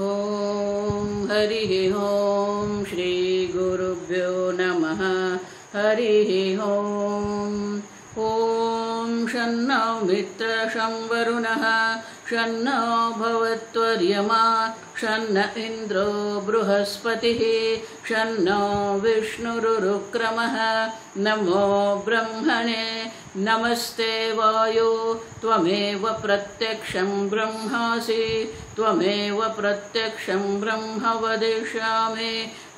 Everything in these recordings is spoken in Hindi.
ओम हरि ओम श्री गुरुभ्यो नमः। हरि ओम। ओम शन्नो मित्र शं वरुणः शन्नो भवत्वर्यमा शन्न इन्द्रो बृहस्पतिः शन्नो विष्णुरुक्रमः। नमो ब्रह्मणे नमस्ते वायो त्वमेव प्रत्यक्षं ब्रह्मासि त्वमेव प्रत्यक्षं ब्रह्म वदिष्यामि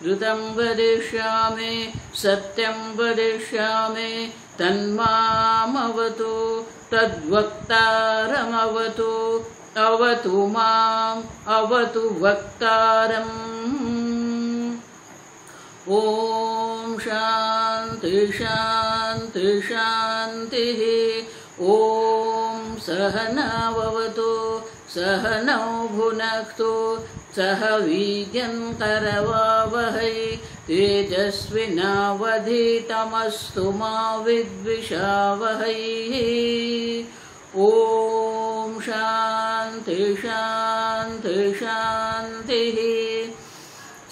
ऋतं वदिष्यामि सत्यं वदिष्यामि तन्मामवतु तद्वक्तारमवतु अवतु माम् अवतु वक्तारम्। ओम शांति शांति शांतिः। ओम सहनाववतु सहनौ भुनक्तु सह वीर्यं करवावहै तेजस्विनावधीतमस्तु मा विद्विषावहै। ओम शांति शांति शांतिः।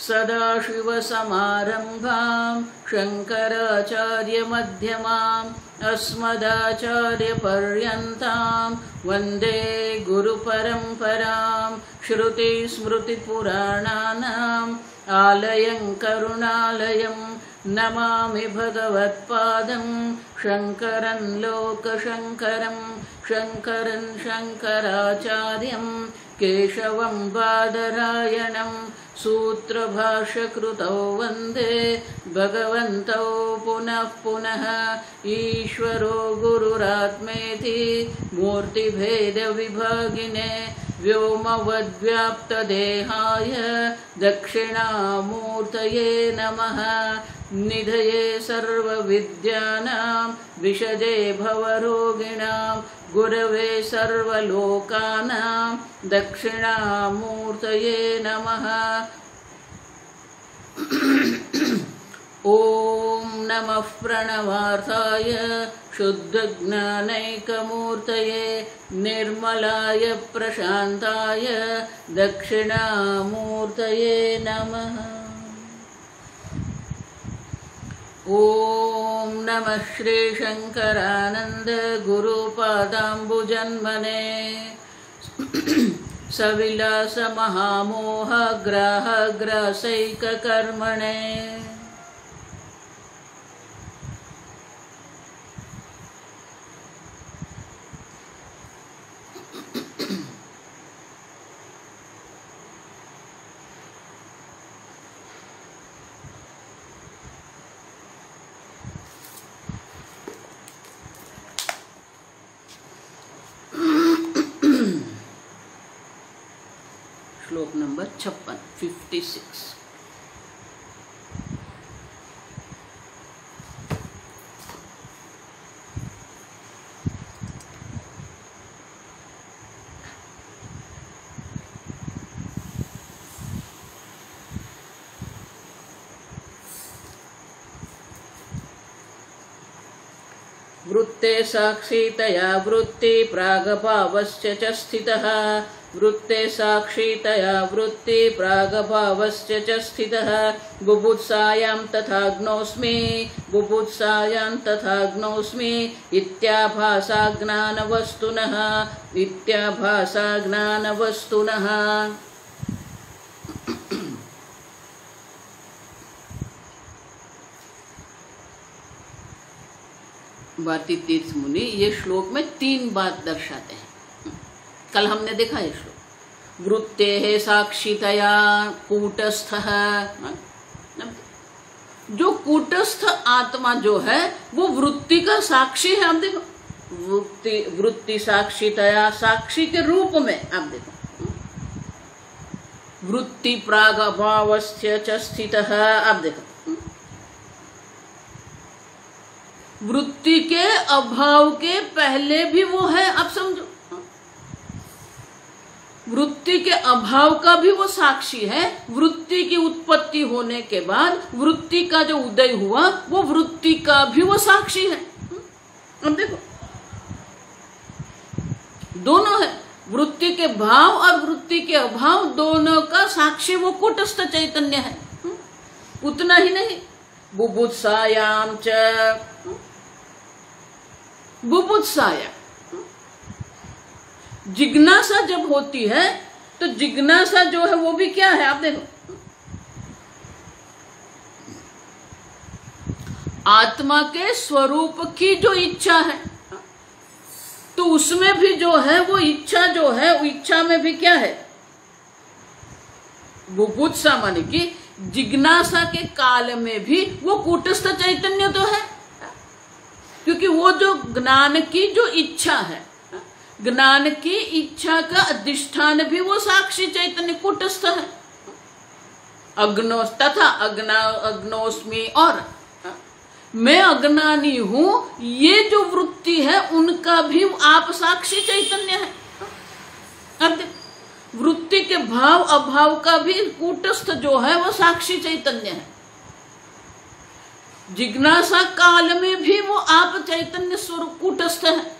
सदाशिवसमारम्भां शङ्कराचार्यमध्यमाम् अस्मदाचार्यपर्यन्तां वन्दे गुरुपरम्परां। श्रुतिस्मृतिपुराणानाम् आलयं करुणालयं नमामि भगवत्पादं शङ्करं लोकशङ्करं शङ्करं शङ्कराचार्यं केशवं बादरायणं सूत्रभाष्यकृतौ वन्दे भगवन्तौ पुनः पुनः। ईश्वरो गुरुरात्मेति मूर्तिभेदविभागिने व्योमवद्व्याप्तदेहाय दक्षिणामूर्तये नमः। निधये सर्वविद्यानां विशदे भवरोगिणां गुरवे सर्वलोकानां दक्षिणामूर्तये नमः। ओम नमः प्रणवार्थाय शुद्धज्ञानैकमूर्तये निर्मलाय प्रशान्ताय दक्षिणामूर्तये नमः। ओम नमः श्री शंकरानंद गुरुपादाम्बुजन्मने सविलास महामोह ग्राह ग्रासैक कर्मणे। श्लोक नंबर 56। वृत्ते साक्षीतया वृत्ति प्रागभावस्य च स्थितः। वृत्ते साक्षीतया वृत्ति प्रागभावस्य च स्थितः। बुभुत्सायां तथाग्नोऽस्मि बुभुत्सायां तथाग्नोऽस्मि इत्याभासा ज्ञानवस्तुनः इत्याभासा ज्ञानवस्तुनः। वाती तीर्थ मुनि ये श्लोक में 3 बात दर्शाते हैं। कल हमने देखा ये श्लोक। वृत्तेः साक्षितया कूटस्थः। जो कूटस्थ आत्मा जो है वो वृत्ति का साक्षी है। आप देखो वृत्ति साक्षितया साक्षी के रूप में आप देखो। वृत्ति प्रागभावस्य च स्थितः। आप देखो वृत्ति के अभाव के पहले भी वो है। आप समझो वृत्ति के अभाव का भी वो साक्षी है। वृत्ति की उत्पत्ति होने के बाद वृत्ति का जो उदय हुआ वो वृत्ति का भी वो साक्षी है। अब देखो दोनों है। वृत्ति के भाव और वृत्ति के अभाव दोनों का साक्षी वो कूटस्थ चैतन्य है। उतना ही नहीं, बुभुत्सायाम च, बुभुत्साया जिज्ञासा जब होती है तो जिज्ञासा जो है वो भी क्या है, आप देखो, आत्मा के स्वरूप की जो इच्छा है, तो उसमें भी जो है वो इच्छा जो है, वो इच्छा में भी क्या है, बुभुत्सा माने कि जिज्ञासा के काल में भी वो कूटस्थ चैतन्य तो है, क्योंकि वो जो ज्ञान की जो इच्छा है, ज्ञान की इच्छा का अधिष्ठान भी वो साक्षी चैतन्य कूटस्थ है। अग्नोस तथा अग्नोस्मि और मैं अज्ञानी हूं, ये जो वृत्ति है उनका भी आप साक्षी चैतन्य है। अब वृत्ति के भाव अभाव का भी कूटस्थ जो है वो साक्षी चैतन्य है। जिज्ञासा काल में भी वो आप चैतन्य स्वरूप कूटस्थ है।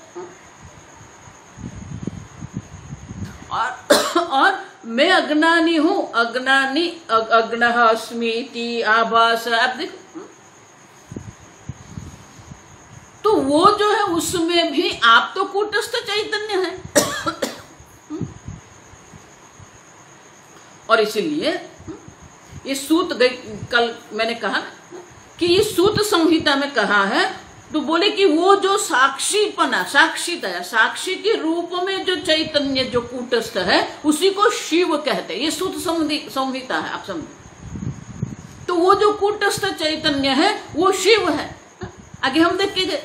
और मैं अज्ञानी हूं, अज्ञानी अग्नः अस्मीति आभास, आप देखो, तो वो जो है उसमें भी आप तो कूटस्थ चैतन्य है। और इसीलिए ये सूत कल मैंने कहा कि ये सूत संहिता में कहा है, तो बोले कि वो जो साक्षीपना, साक्षीतया, साक्षी के रूप में जो चैतन्य जो कूटस्थ है उसी को शिव कहते हैं। ये सूत संहिता है, आप समझो। तो वो जो कूटस्थ चैतन्य है वो शिव है। आगे हम देखेंगे,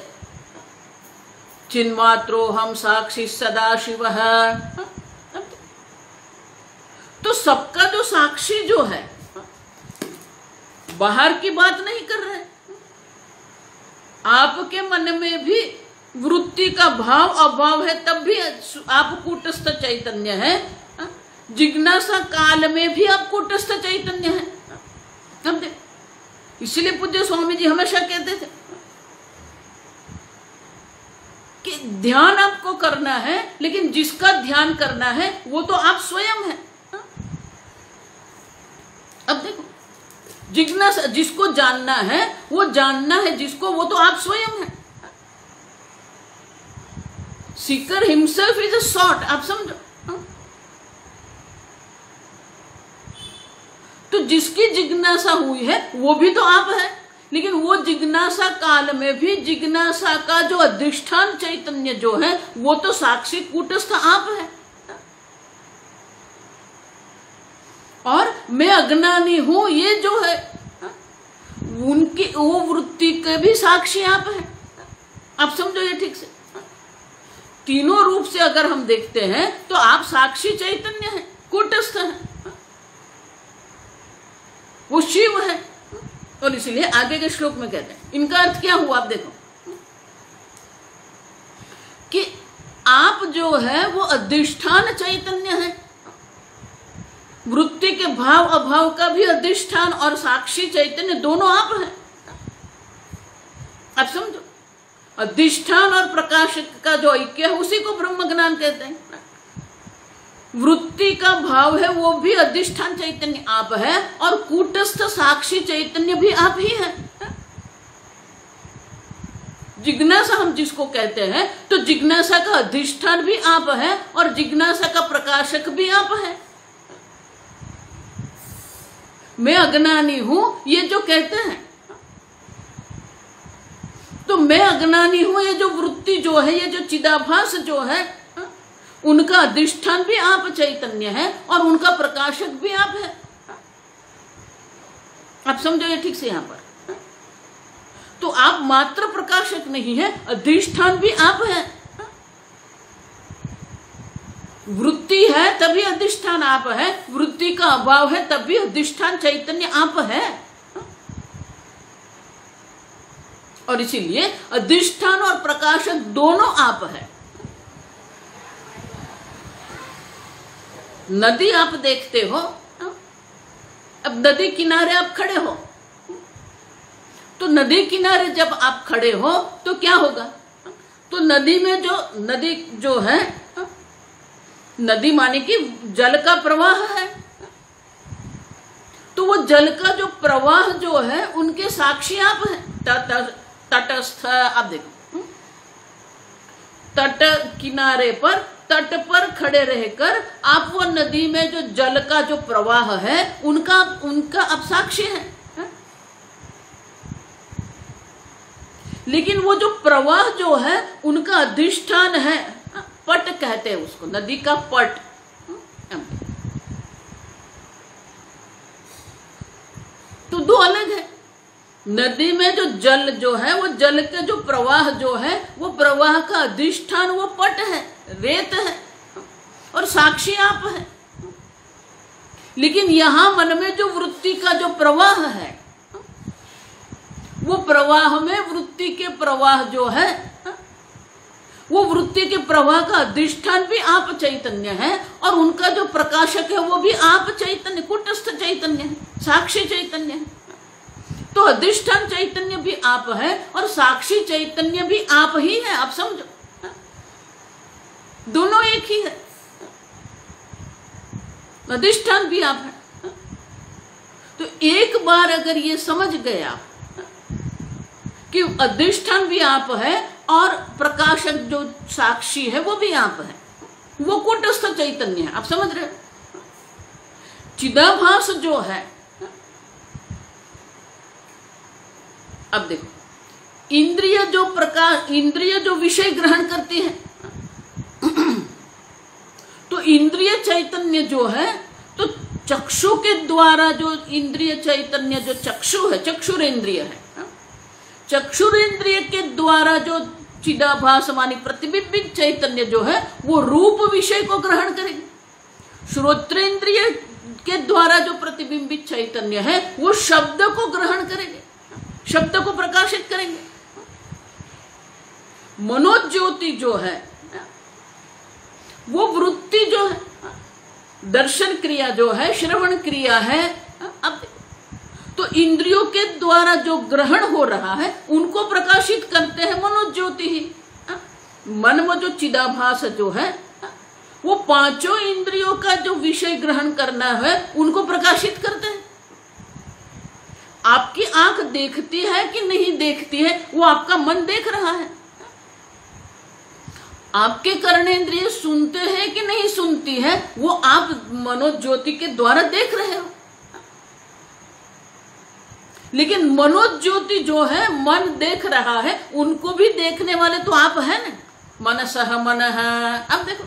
चिन्मात्रो हम साक्षी सदा शिव है। तो सबका जो साक्षी जो है, बाहर की बात नहीं कर रहे, आपके मन में भी वृत्ति का भाव अभाव है, तब भी आप कूटस्थ चैतन्य है। जिज्ञासा काल में भी आप कूटस्थ चैतन्य है। समझे? इसलिए पूज्य स्वामी जी हमेशा कहते थे कि ध्यान आपको करना है, लेकिन जिसका ध्यान करना है वो तो आप स्वयं है। अब देखो, जिज्ञासा जिसको जानना है वो जानना है जिसको, वो तो आप स्वयं है। Sikar himself is a sort, आप समझो। तो जिसकी जिज्ञासा हुई है वो भी तो आप है, लेकिन वो जिज्ञासा काल में भी जिज्ञासा का जो अधिष्ठान चैतन्य जो है वो तो साक्षी कूटस्थ आप है। और मैं अज्ञानी हूं, ये जो है उनकी वो वृत्ति के भी साक्षी आप है। आप समझो ये ठीक से। तीनों रूप से अगर हम देखते हैं तो आप साक्षी चैतन्य है, कूटस्थ है, वो शिव है। और इसलिए आगे के श्लोक में कहते हैं, इनका अर्थ क्या हुआ, आप देखो कि आप जो है वो अधिष्ठान चैतन्य है, वृत्ति के भाव अभाव का भी अधिष्ठान और साक्षी चैतन्य दोनों आप हैं। आप समझो, अधिष्ठान और प्रकाश का जो ऐक्य है उसी को ब्रह्म ज्ञान कहते हैं। वृत्ति का भाव है वो भी अधिष्ठान चैतन्य आप है, और कूटस्थ साक्षी चैतन्य भी आप ही है। जिज्ञासा हम जिसको कहते हैं, तो जिज्ञासा का अधिष्ठान भी आप है और जिज्ञासा का प्रकाशक भी आप है। मैं अज्ञानी हूं, ये जो कहते हैं, तो मैं अज्ञानी हूं, ये जो वृत्ति जो है, ये जो चिदाभास जो है, उनका अधिष्ठान भी आप चैतन्य है और उनका प्रकाशक भी आप है। आप समझो ये ठीक से यहां पर। तो आप मात्र प्रकाशक नहीं है, अधिष्ठान भी आप है। वृत्ति है तभी अधिष्ठान आप है, वृत्ति का अभाव है तभी अधिष्ठान चैतन्य आप है। और इसीलिए अधिष्ठान और प्रकाशक दोनों आप है। नदी आप देखते हो, अब नदी किनारे आप खड़े हो, तो नदी किनारे जब आप खड़े हो तो क्या होगा, तो नदी में जो नदी जो है नदी माने कि जल का प्रवाह है, तो वो जल का जो प्रवाह जो है उनके साक्षी आप हैं। तटस्थ, आप देखो तट किनारे पर, तट पर खड़े रहकर आप वो नदी में जो जल का जो प्रवाह है उनका आप साक्षी हैं। लेकिन वो जो प्रवाह जो है उनका अधिष्ठान है, पट कहते हैं उसको, नदी का पट। तो दो अलग है। नदी में जो जल जो है, वो जल के जो प्रवाह जो है, वो प्रवाह का अधिष्ठान वो पट है, रेत है, और साक्षी आप है। लेकिन यहां मन में जो वृत्ति का जो प्रवाह है, वो प्रवाह में वृत्ति के प्रवाह जो है, वो वृत्ति के प्रवाह का अधिष्ठान भी आप चैतन्य है, और उनका जो प्रकाशक है वो भी आप चैतन्य, कुटस्थ चैतन्य है, साक्षी चैतन्य है। तो अधिष्ठान चैतन्य भी आप है और साक्षी चैतन्य भी आप ही है। आप समझो, दोनों एक ही है, अधिष्ठान भी आप है। तो एक बार अगर ये समझ गया कि अधिष्ठान भी आप है और प्रकाशक जो साक्षी है वो भी आप है, वो कूटस्थ चैतन्य है। आप समझ रहे हो? चिदाभास जो है, अब देखो, इंद्रिय जो विषय ग्रहण करती है, तो इंद्रिय चैतन्य जो है, तो चक्षु के द्वारा जो इंद्रिय चैतन्य जो चक्षु है, चक्षुरेंद्रिय है, चक्षुरेंद्रिय के द्वारा जो चिदाभास मानी प्रतिबिंबित चैतन्य जो है वो रूप विषय को ग्रहण करेंगे। श्रोत्रेंद्रिय के द्वारा जो प्रतिबिंबित चैतन्य है वो शब्द को ग्रहण करेंगे, शब्द को प्रकाशित करेंगे। मनोज्योति जो है वो वृत्ति जो है, दर्शन क्रिया जो है, श्रवण क्रिया है। अब तो इंद्रियों के द्वारा जो ग्रहण हो रहा है उनको प्रकाशित करते हैं मनोज्योति ही। मन में जो चिदाभास जो है वो पांचों इंद्रियों का जो विषय ग्रहण करना है उनको प्रकाशित करते हैं। आपकी आंख देखती है कि नहीं देखती है, वो आपका मन देख रहा है। आपके कर्णेंद्रिय सुनते हैं कि नहीं सुनती है, वो आप मनोज्योति के द्वारा देख रहे हो। लेकिन मनोज्योति जो है, मन देख रहा है, उनको भी देखने वाले तो आप है ना, मनसः मनः। अब देखो,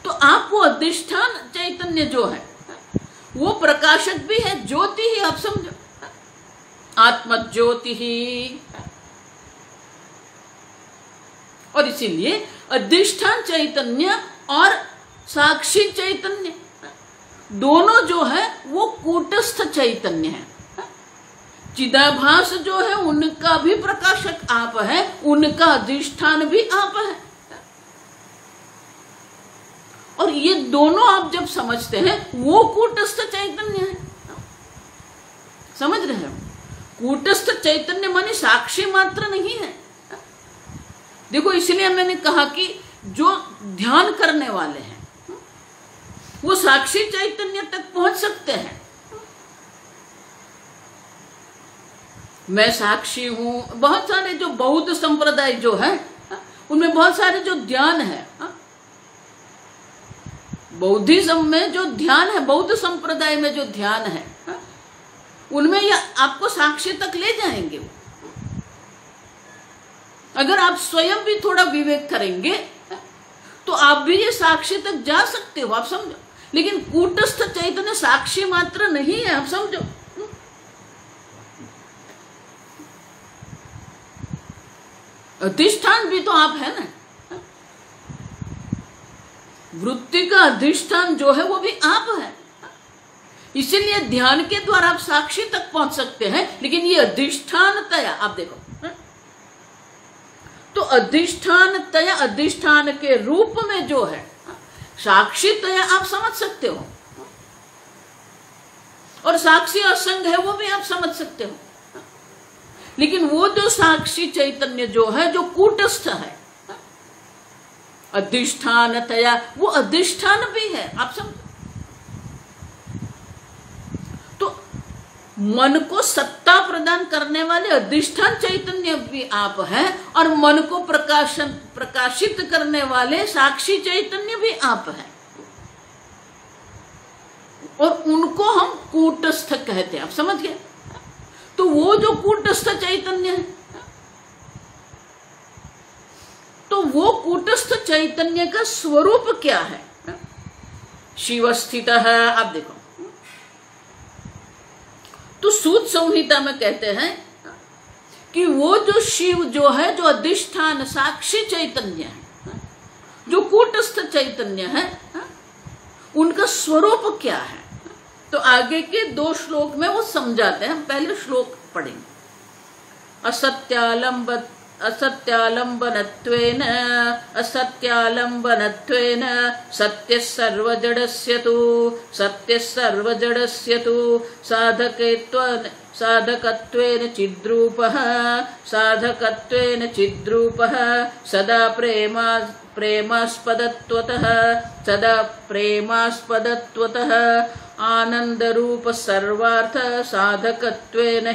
तो आप वो अधिष्ठान चैतन्य जो है वो प्रकाशक भी है, ज्योति ही। आप समझो, आत्मज्योति ही। और इसीलिए अधिष्ठान चैतन्य और साक्षी चैतन्य दोनों जो है वो कूटस्थ चैतन्य है। चिदाभास जो है उनका भी प्रकाशक आप है, उनका अधिष्ठान भी आप है। और ये दोनों आप जब समझते हैं वो कूटस्थ चैतन्य है। समझ रहे हो? कूटस्थ चैतन्य माने साक्षी मात्र नहीं है। देखो, इसलिए मैंने कहा कि जो ध्यान करने वाले हैं वो साक्षी चैतन्य तक पहुंच सकते हैं। मैं साक्षी हूं। बहुत सारे जो बौद्ध संप्रदाय जो है उनमें बहुत सारे जो ध्यान है, बौद्धिज्म में जो ध्यान है, बौद्ध संप्रदाय में जो ध्यान है, उनमें यह आपको साक्षी तक ले जाएंगे। अगर आप स्वयं भी थोड़ा विवेक करेंगे तो आप भी ये साक्षी तक जा सकते हो। आप समझो, लेकिन कूटस्थ चैतन्य साक्षी मात्र नहीं है। आप समझो, अधिष्ठान भी तो आप है ना। वृत्ति का अधिष्ठान जो है वो भी आप है। इसीलिए ध्यान के द्वारा आप साक्षी तक पहुंच सकते हैं। लेकिन ये अधिष्ठान तया, आप देखो, तो अधिष्ठान तया, अधिष्ठान के रूप में जो है साक्षी तया आप समझ सकते हो, और साक्षी असंग है वो भी आप समझ सकते हो। लेकिन वो जो साक्षी चैतन्य जो है, जो कूटस्थ है, अधिष्ठानतया, वो अधिष्ठान भी है, आप समझो। तो मन को सत्ता प्रदान करने वाले अधिष्ठान चैतन्य भी आप हैं, और मन को प्रकाशित करने वाले साक्षी चैतन्य भी आप हैं, और उनको हम कूटस्थ कहते हैं, आप समझ गए। तो वो जो कूटस्थ चैतन्य है, तो वो कूटस्थ चैतन्य का स्वरूप क्या है? शिव स्थित है, आप देखो। तो सूत संहिता में कहते हैं कि वो जो शिव जो है, जो अधिष्ठान साक्षी चैतन्य है, जो कूटस्थ चैतन्य है, उनका स्वरूप क्या है? तो आगे के 2 श्लोक में वो समझाते हैं। पहले श्लोक पढ़ेंगे। असत्यालंबनत्वेन सत्यः सर्वजडस्य तु साधकत्वेन चिद्रूपः सदा प्रेमास्पदत्वतः आनंदरूप सर्वार्थ साधकत्वेन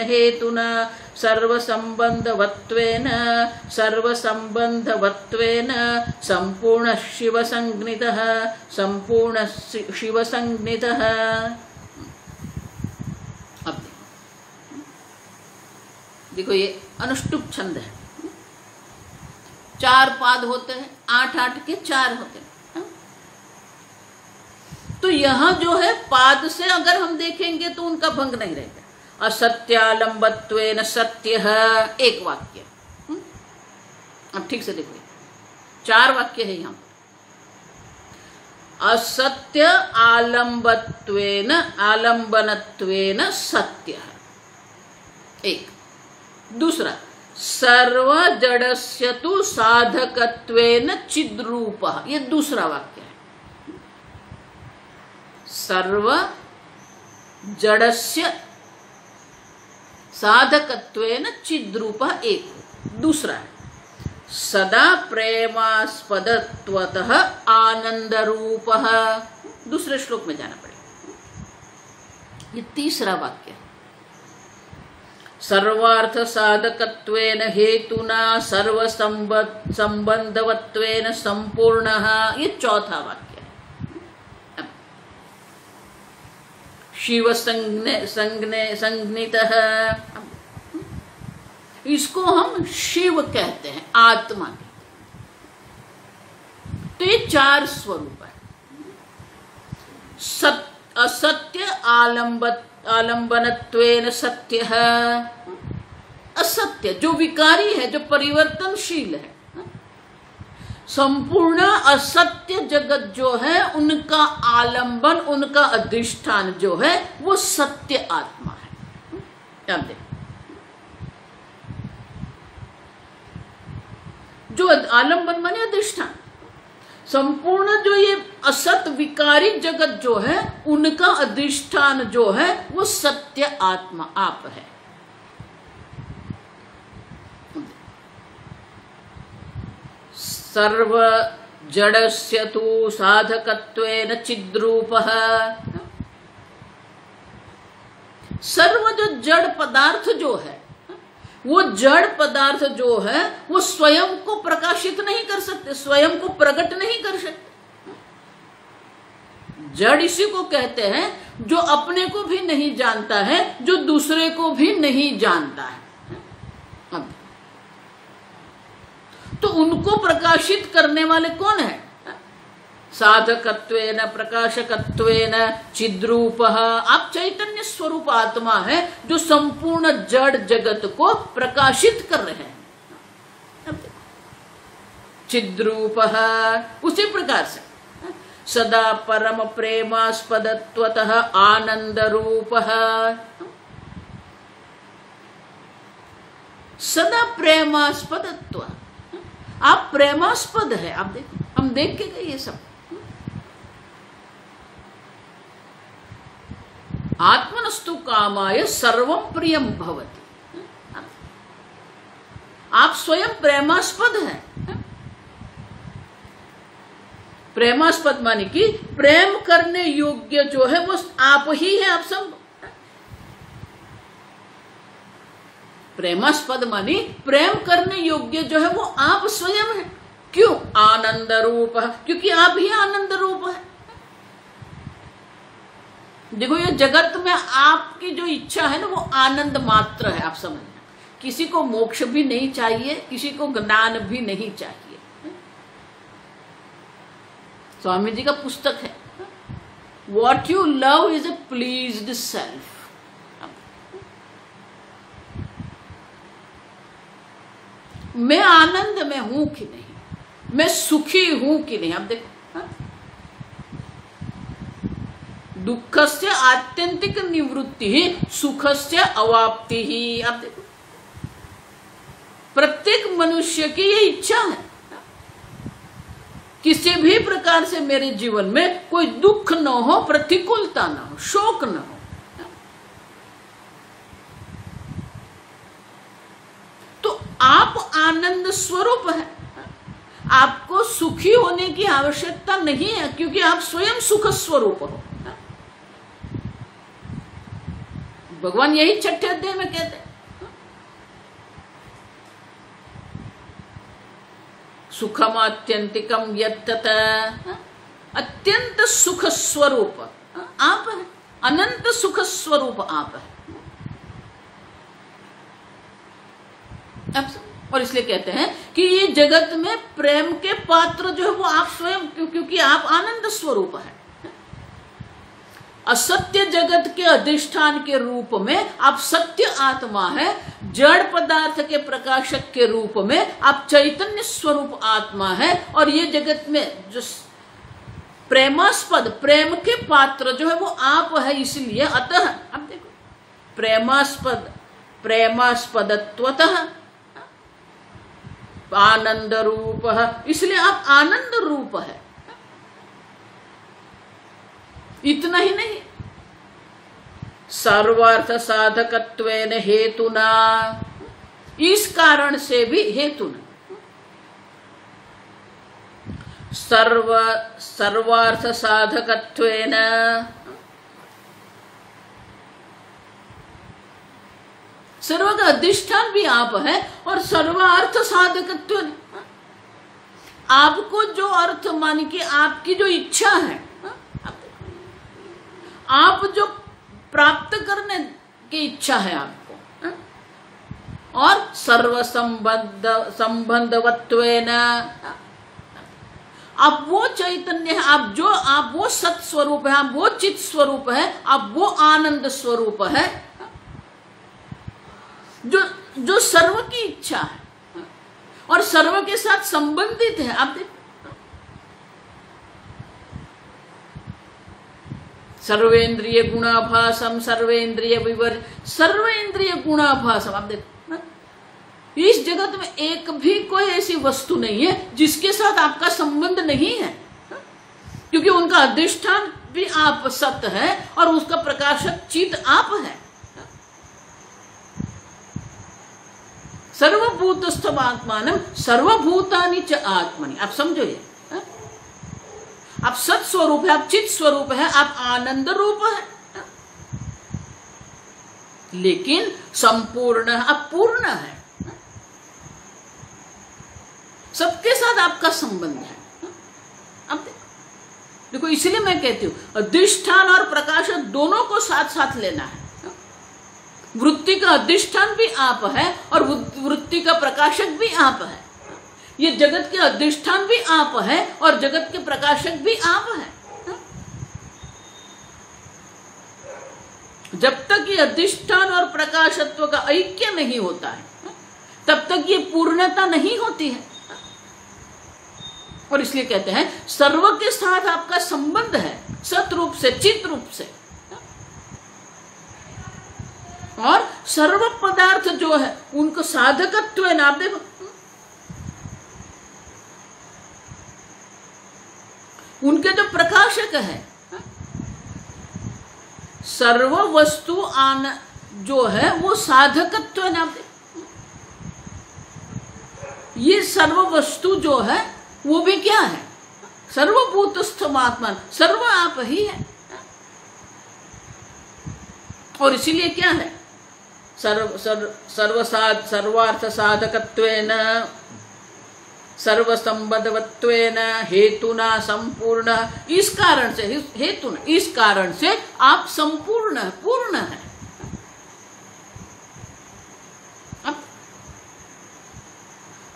हेतुना सर्वसंबंधवत्वेन संपूर्ण शिवसंज्ञितः। अब देखो, ये अनुष्टुप छंद है, 4 पाद होते हैं, 8 के 4 होते हैं। तो यहां जो है पाद से अगर हम देखेंगे तो उनका भंग नहीं रहेगा। असत्यालंबत्वेन सत्य है, एक वाक्य। अब ठीक से देखो, 4 वाक्य है यहां। असत्य आलंबनत्वेन सत्य है, एक। दूसरा, सर्व जड़स्य तु साधकत्वेन चिद्रूपः, ये दूसरा वाक्य है। सर्व जड़स्य साधकत्वेन चिद्रूपः, एक। दूसरा है सदा प्रेमास्पदत्वतः आनंदरूपः, दूसरे श्लोक में जाना पड़ेगा। ये तीसरा वाक्य है। सर्वार्थ साधकत्वेन हेतुना सर्वसंबंधवत्वेन संपूर्णः, ये चौथा वाक्य है। शिव संज्ञितः, इसको हम शिव कहते हैं, आत्मा कहते हैं। तो ये 4 स्वरूप है। असत्य आलंबनत्वेन सत्य है, असत्य जो विकारी है, जो परिवर्तनशील है, संपूर्ण असत्य जगत जो है, उनका आलंबन, उनका अधिष्ठान जो है, वो सत्य आत्मा है। क्या देखो, जो आलंबन माने अधिष्ठान, संपूर्ण जो ये असत विकारी जगत जो है, उनका अधिष्ठान जो है, वो सत्य आत्मा आप है। सर्व जड़स्य तु साधकत्वेन चिद्रूपः, सर्व जो जड़ पदार्थ जो है, वो जड़ पदार्थ जो है, वो स्वयं को प्रकाशित नहीं कर सकते, स्वयं को प्रकट नहीं कर सकते। जड़ इसी को कहते हैं जो अपने को भी नहीं जानता है, जो दूसरे को भी नहीं जानता है। तो उनको प्रकाशित करने वाले कौन है? साधकत्वेन प्रकाशकत्वेन चिद्रूपः, आप चैतन्य स्वरूप आत्मा है जो संपूर्ण जड़ जगत को प्रकाशित कर रहे हैं। चिद्रूपः, उसी प्रकार से सदा परम प्रेमास्पदत्वतः आनंद रूपः, सदा प्रेमास्पदत्व, आप प्रेमास्पद है। आप देखो, हम देख के गए ये सब। आत्मनस्तु कामाय सर्वं प्रियं भवति। आप स्वयं प्रेमास्पद हैं। प्रेमास्पद माने कि प्रेम करने योग्य जो है वो आप ही है, आप सब। प्रेमास्पद मानी प्रेम करने योग्य जो है वो आप स्वयं है। क्यों? आनंद रूप, क्योंकि आप ही आनंद रूप है। देखो ये जगत में आपकी जो इच्छा है ना वो आनंद मात्र है, आप समझना। किसी को मोक्ष भी नहीं चाहिए, किसी को ज्ञान भी नहीं चाहिए। स्वामी जी का पुस्तक है, what you love is a pleased self. मैं आनंद में हूं कि नहीं, मैं सुखी हूं कि नहीं। आप देखो, दुखस्य आत्यंतिक निवृत्ति ही सुखस्य अवाप्ति ही। आप देखो, प्रत्येक मनुष्य की ये इच्छा है, किसी भी प्रकार से मेरे जीवन में कोई दुख न हो, प्रतिकूलता न हो, शोक न हो। तो आप आनंद स्वरूप है, आपको सुखी होने की आवश्यकता नहीं है, क्योंकि आप स्वयं सुख स्वरूप हो। भगवान यही छठे अध्याय में कहते हैं, सुखम आत्यंतिकम यत्तत, अत्यंत सुख स्वरूप आप है, अनंत सुख स्वरूप आप है। और इसलिए कहते हैं कि ये जगत में प्रेम के पात्र जो है वो आप स्वयं, क्योंकि आप आनंद स्वरूप है। असत्य जगत के अधिष्ठान के रूप में आप सत्य आत्मा है, जड़ पदार्थ के प्रकाशक के रूप में आप चैतन्य स्वरूप आत्मा है। और ये जगत में जो प्रेमास्पद, प्रेम के पात्र जो है वो आप है। इसलिए अतः अब देखो, प्रेमास्पद, प्रेमास्पदत्वतः आनंद रूप है, इसलिए आप आनंद रूप है। इतना ही नहीं, सर्वार्थ साधकत्वेन हेतुना, इस कारण से भी हेतुना, सर्वार्थ साधकत्वेन, सर्व का अधिष्ठान भी आप है और सर्वार्थ साधकत्व, आपको जो अर्थ मानी कि आपकी जो इच्छा है, आप जो प्राप्त करने की इच्छा है आपको, और सर्व संबंधवत्वेन, आप वो चैतन्य है, आप वो सत स्वरूप है, आप वो चित स्वरूप है, आप वो आनंद स्वरूप है जो सर्व की इच्छा है और सर्व के साथ संबंधित है। आप देखो, सर्वेंद्रिय गुणाभासम, सर्वेंद्रिय विवर, सर्वेंद्रिय गुणाभासम। आप देखो, इस जगत में एक भी कोई ऐसी वस्तु नहीं है जिसके साथ आपका संबंध नहीं है, क्योंकि उनका अधिष्ठान भी आप सत्य है और उसका प्रकाशक चित आप है। सर्वभूतस्थम आत्मानम सर्वभूतानि च आत्मनि। आप समझो, ये आप सत स्वरूप है, आप चित स्वरूप है, आप आनंद रूप है, लेकिन संपूर्ण, आप पूर्ण है, सबके साथ आपका संबंध है। अब देखो, इसलिए मैं कहती हूं अधिष्ठान और प्रकाशक दोनों को साथ साथ लेना है। वृत्ति का अधिष्ठान भी आप है और वृत्ति का प्रकाशक भी आप है। ये जगत के अधिष्ठान भी आप है और जगत के प्रकाशक भी आप है। जब तक ये अधिष्ठान और प्रकाशत्व का ऐक्य नहीं होता है, तब तक ये पूर्णता नहीं होती है। और इसलिए कहते हैं सर्व के साथ आपका संबंध है, सत रूप से, चित रूप से। और सर्व पदार्थ जो है उनको साधकत्व है ना। आप देखो, उनके जो प्रकाशक है, सर्व वस्तु जो है वो साधकत्व है ना। आप देखो, ये सर्व वस्तु जो है वो भी क्या है? सर्वभूतस्थम आत्मा, सर्व आप ही है। और इसीलिए क्या है? सर्वार्थ साधकत्वेन सर्वसंबद्धवत्वेन हेतुना संपूर्ण, इस कारण से, हेतुना, इस कारण से आप संपूर्ण पूर्ण है।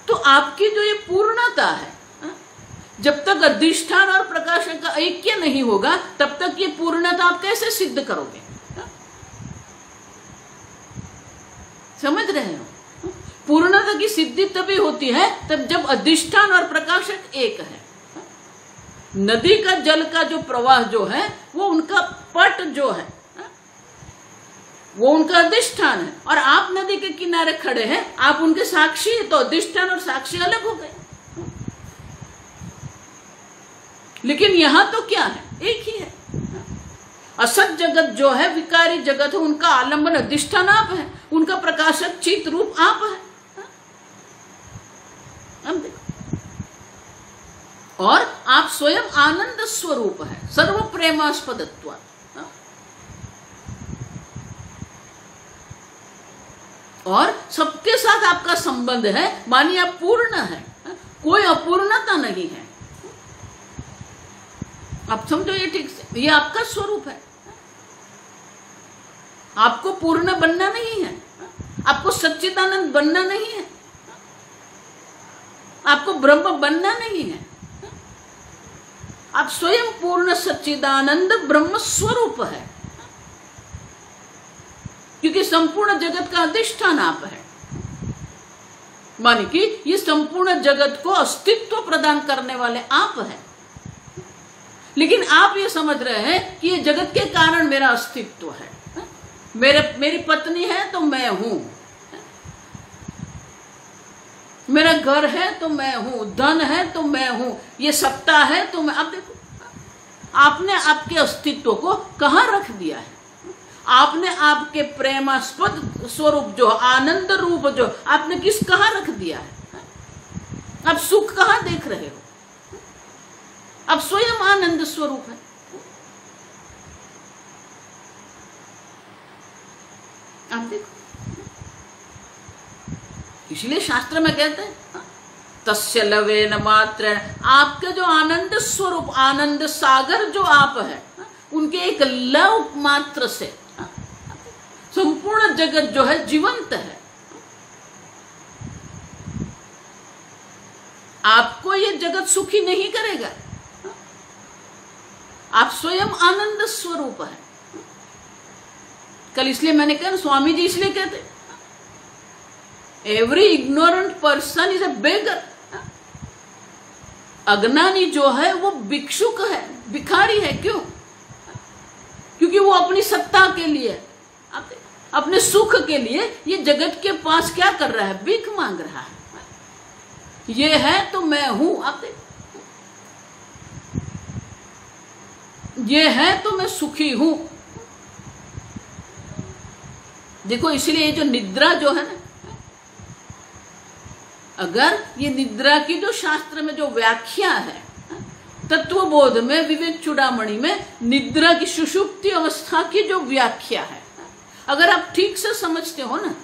तो आपकी जो ये पूर्णता है, जब तक अधिष्ठान और प्रकाशक का ऐक्य नहीं होगा तब तक ये पूर्णता आप कैसे सिद्ध करोगे? समझ रहे हो? पूर्णता की सिद्धि तभी होती है तब जब अधिष्ठान और प्रकाशक एक है। नदी का जल का जो प्रवाह जो है वो उनका पट जो है वो उनका अधिष्ठान है, और आप नदी के किनारे खड़े हैं, आप उनके साक्षी है, तो अधिष्ठान और साक्षी अलग हो गए। लेकिन यहां तो क्या है? एक ही है। असत जगत जो है, विकारी जगत है, उनका आलंबन अधिष्ठान आप है, उनका प्रकाशक चित रूप आप है। और आप स्वयं आनंद स्वरूप है, सर्व प्रेमास्पदत्व। और सबके साथ आपका संबंध है, मानिए आप पूर्ण है, कोई अपूर्णता नहीं है। आप समझो ये ठीक से, ये आपका स्वरूप है। आपको पूर्ण बनना नहीं है, आपको सच्चिदानंद बनना नहीं है, आपको ब्रह्म बनना नहीं है। आप स्वयं पूर्ण सच्चिदानंद ब्रह्म स्वरूप है, क्योंकि संपूर्ण जगत का अधिष्ठान आप है। माने कि ये संपूर्ण जगत को अस्तित्व प्रदान करने वाले आप हैं। लेकिन आप ये समझ रहे हैं कि ये जगत के कारण मेरा अस्तित्व है, मेरी पत्नी है तो मैं हूं, मेरा घर है तो मैं हूं, धन है तो मैं हूं, ये सत्ता है तो मैं। अब देखो, आपने आपके अस्तित्व को कहां रख दिया है? आपने आपके प्रेमास्पद स्वरूप जो आनंद रूप जो आपने कहां रख दिया है? आप सुख कहां देख रहे हो? अब स्वयं आनंद स्वरूप है। आप देखो, इसलिए शास्त्र में कहते हैं तस्य लवेन मात्र, आपके जो आनंद स्वरूप, आनंद सागर जो आप है, उनके एक लव मात्र से संपूर्ण जगत जो है जीवंत है। आपको ये जगत सुखी नहीं करेगा, आप स्वयं आनंद स्वरूप है। कल इसलिए मैंने कहा, स्वामी जी इसलिए कहते every ignorant person is a beggar. अज्ञानी जो है वो भिक्षुक है, भिखारी है। क्यों? क्योंकि वो अपनी सत्ता के लिए, अपने सुख के लिए ये जगत के पास क्या कर रहा है? भीख मांग रहा है। ये है तो मैं हूं, आप ये है तो मैं सुखी हूं। देखो, इसलिए ये जो निद्रा जो है ना, अगर ये निद्रा की जो शास्त्र में जो व्याख्या है, तत्वबोध में, विवेक चूड़ामणि में निद्रा की सुषुप्ति अवस्था की जो व्याख्या है, अगर आप ठीक से समझते हो ना,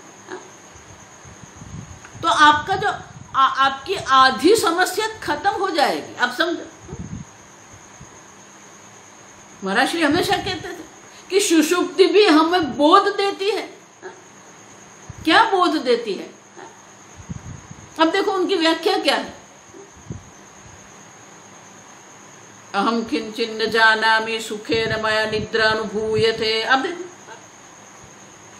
तो आपका जो आपकी आधी समस्या खत्म हो जाएगी। आप समझो, महाराज श्री हमेशा कहते थे कि सुषुप्ति भी हमें बोध देती है। क्या बोध देती है? अब देखो उनकी व्याख्या क्या है। अहम किंचिन न जानामि सुखेन मया निद्रा अनुभूयते। अब देखो,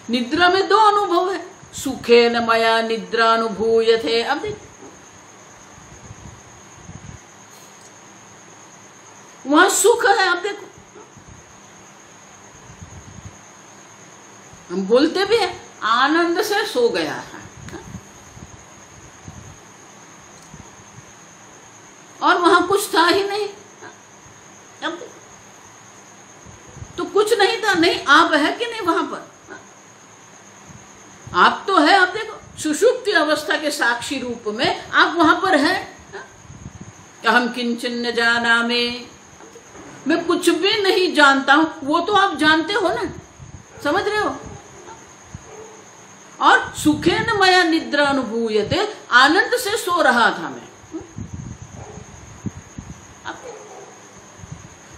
निद्रा में दो अनुभव है, सुखेन मया निद्रा अनुभूयते। अब देखो, वहां सुख है। अब देखो, हम बोलते भी हैं आनंद से सो गया है, और वहां कुछ था ही नहीं। अब तो कुछ नहीं था, नहीं आप है कि नहीं वहां पर? आप तो है। आप देखो, सुषुप्ति अवस्था के साक्षी रूप में आप वहां पर हैं। अहम किंचन न जानामि, मैं कुछ भी नहीं जानता हूं, वो तो आप जानते हो ना, समझ रहे हो। और सुखेन मया निद्रा अनुभूयते, आनंद से सो रहा था मैं।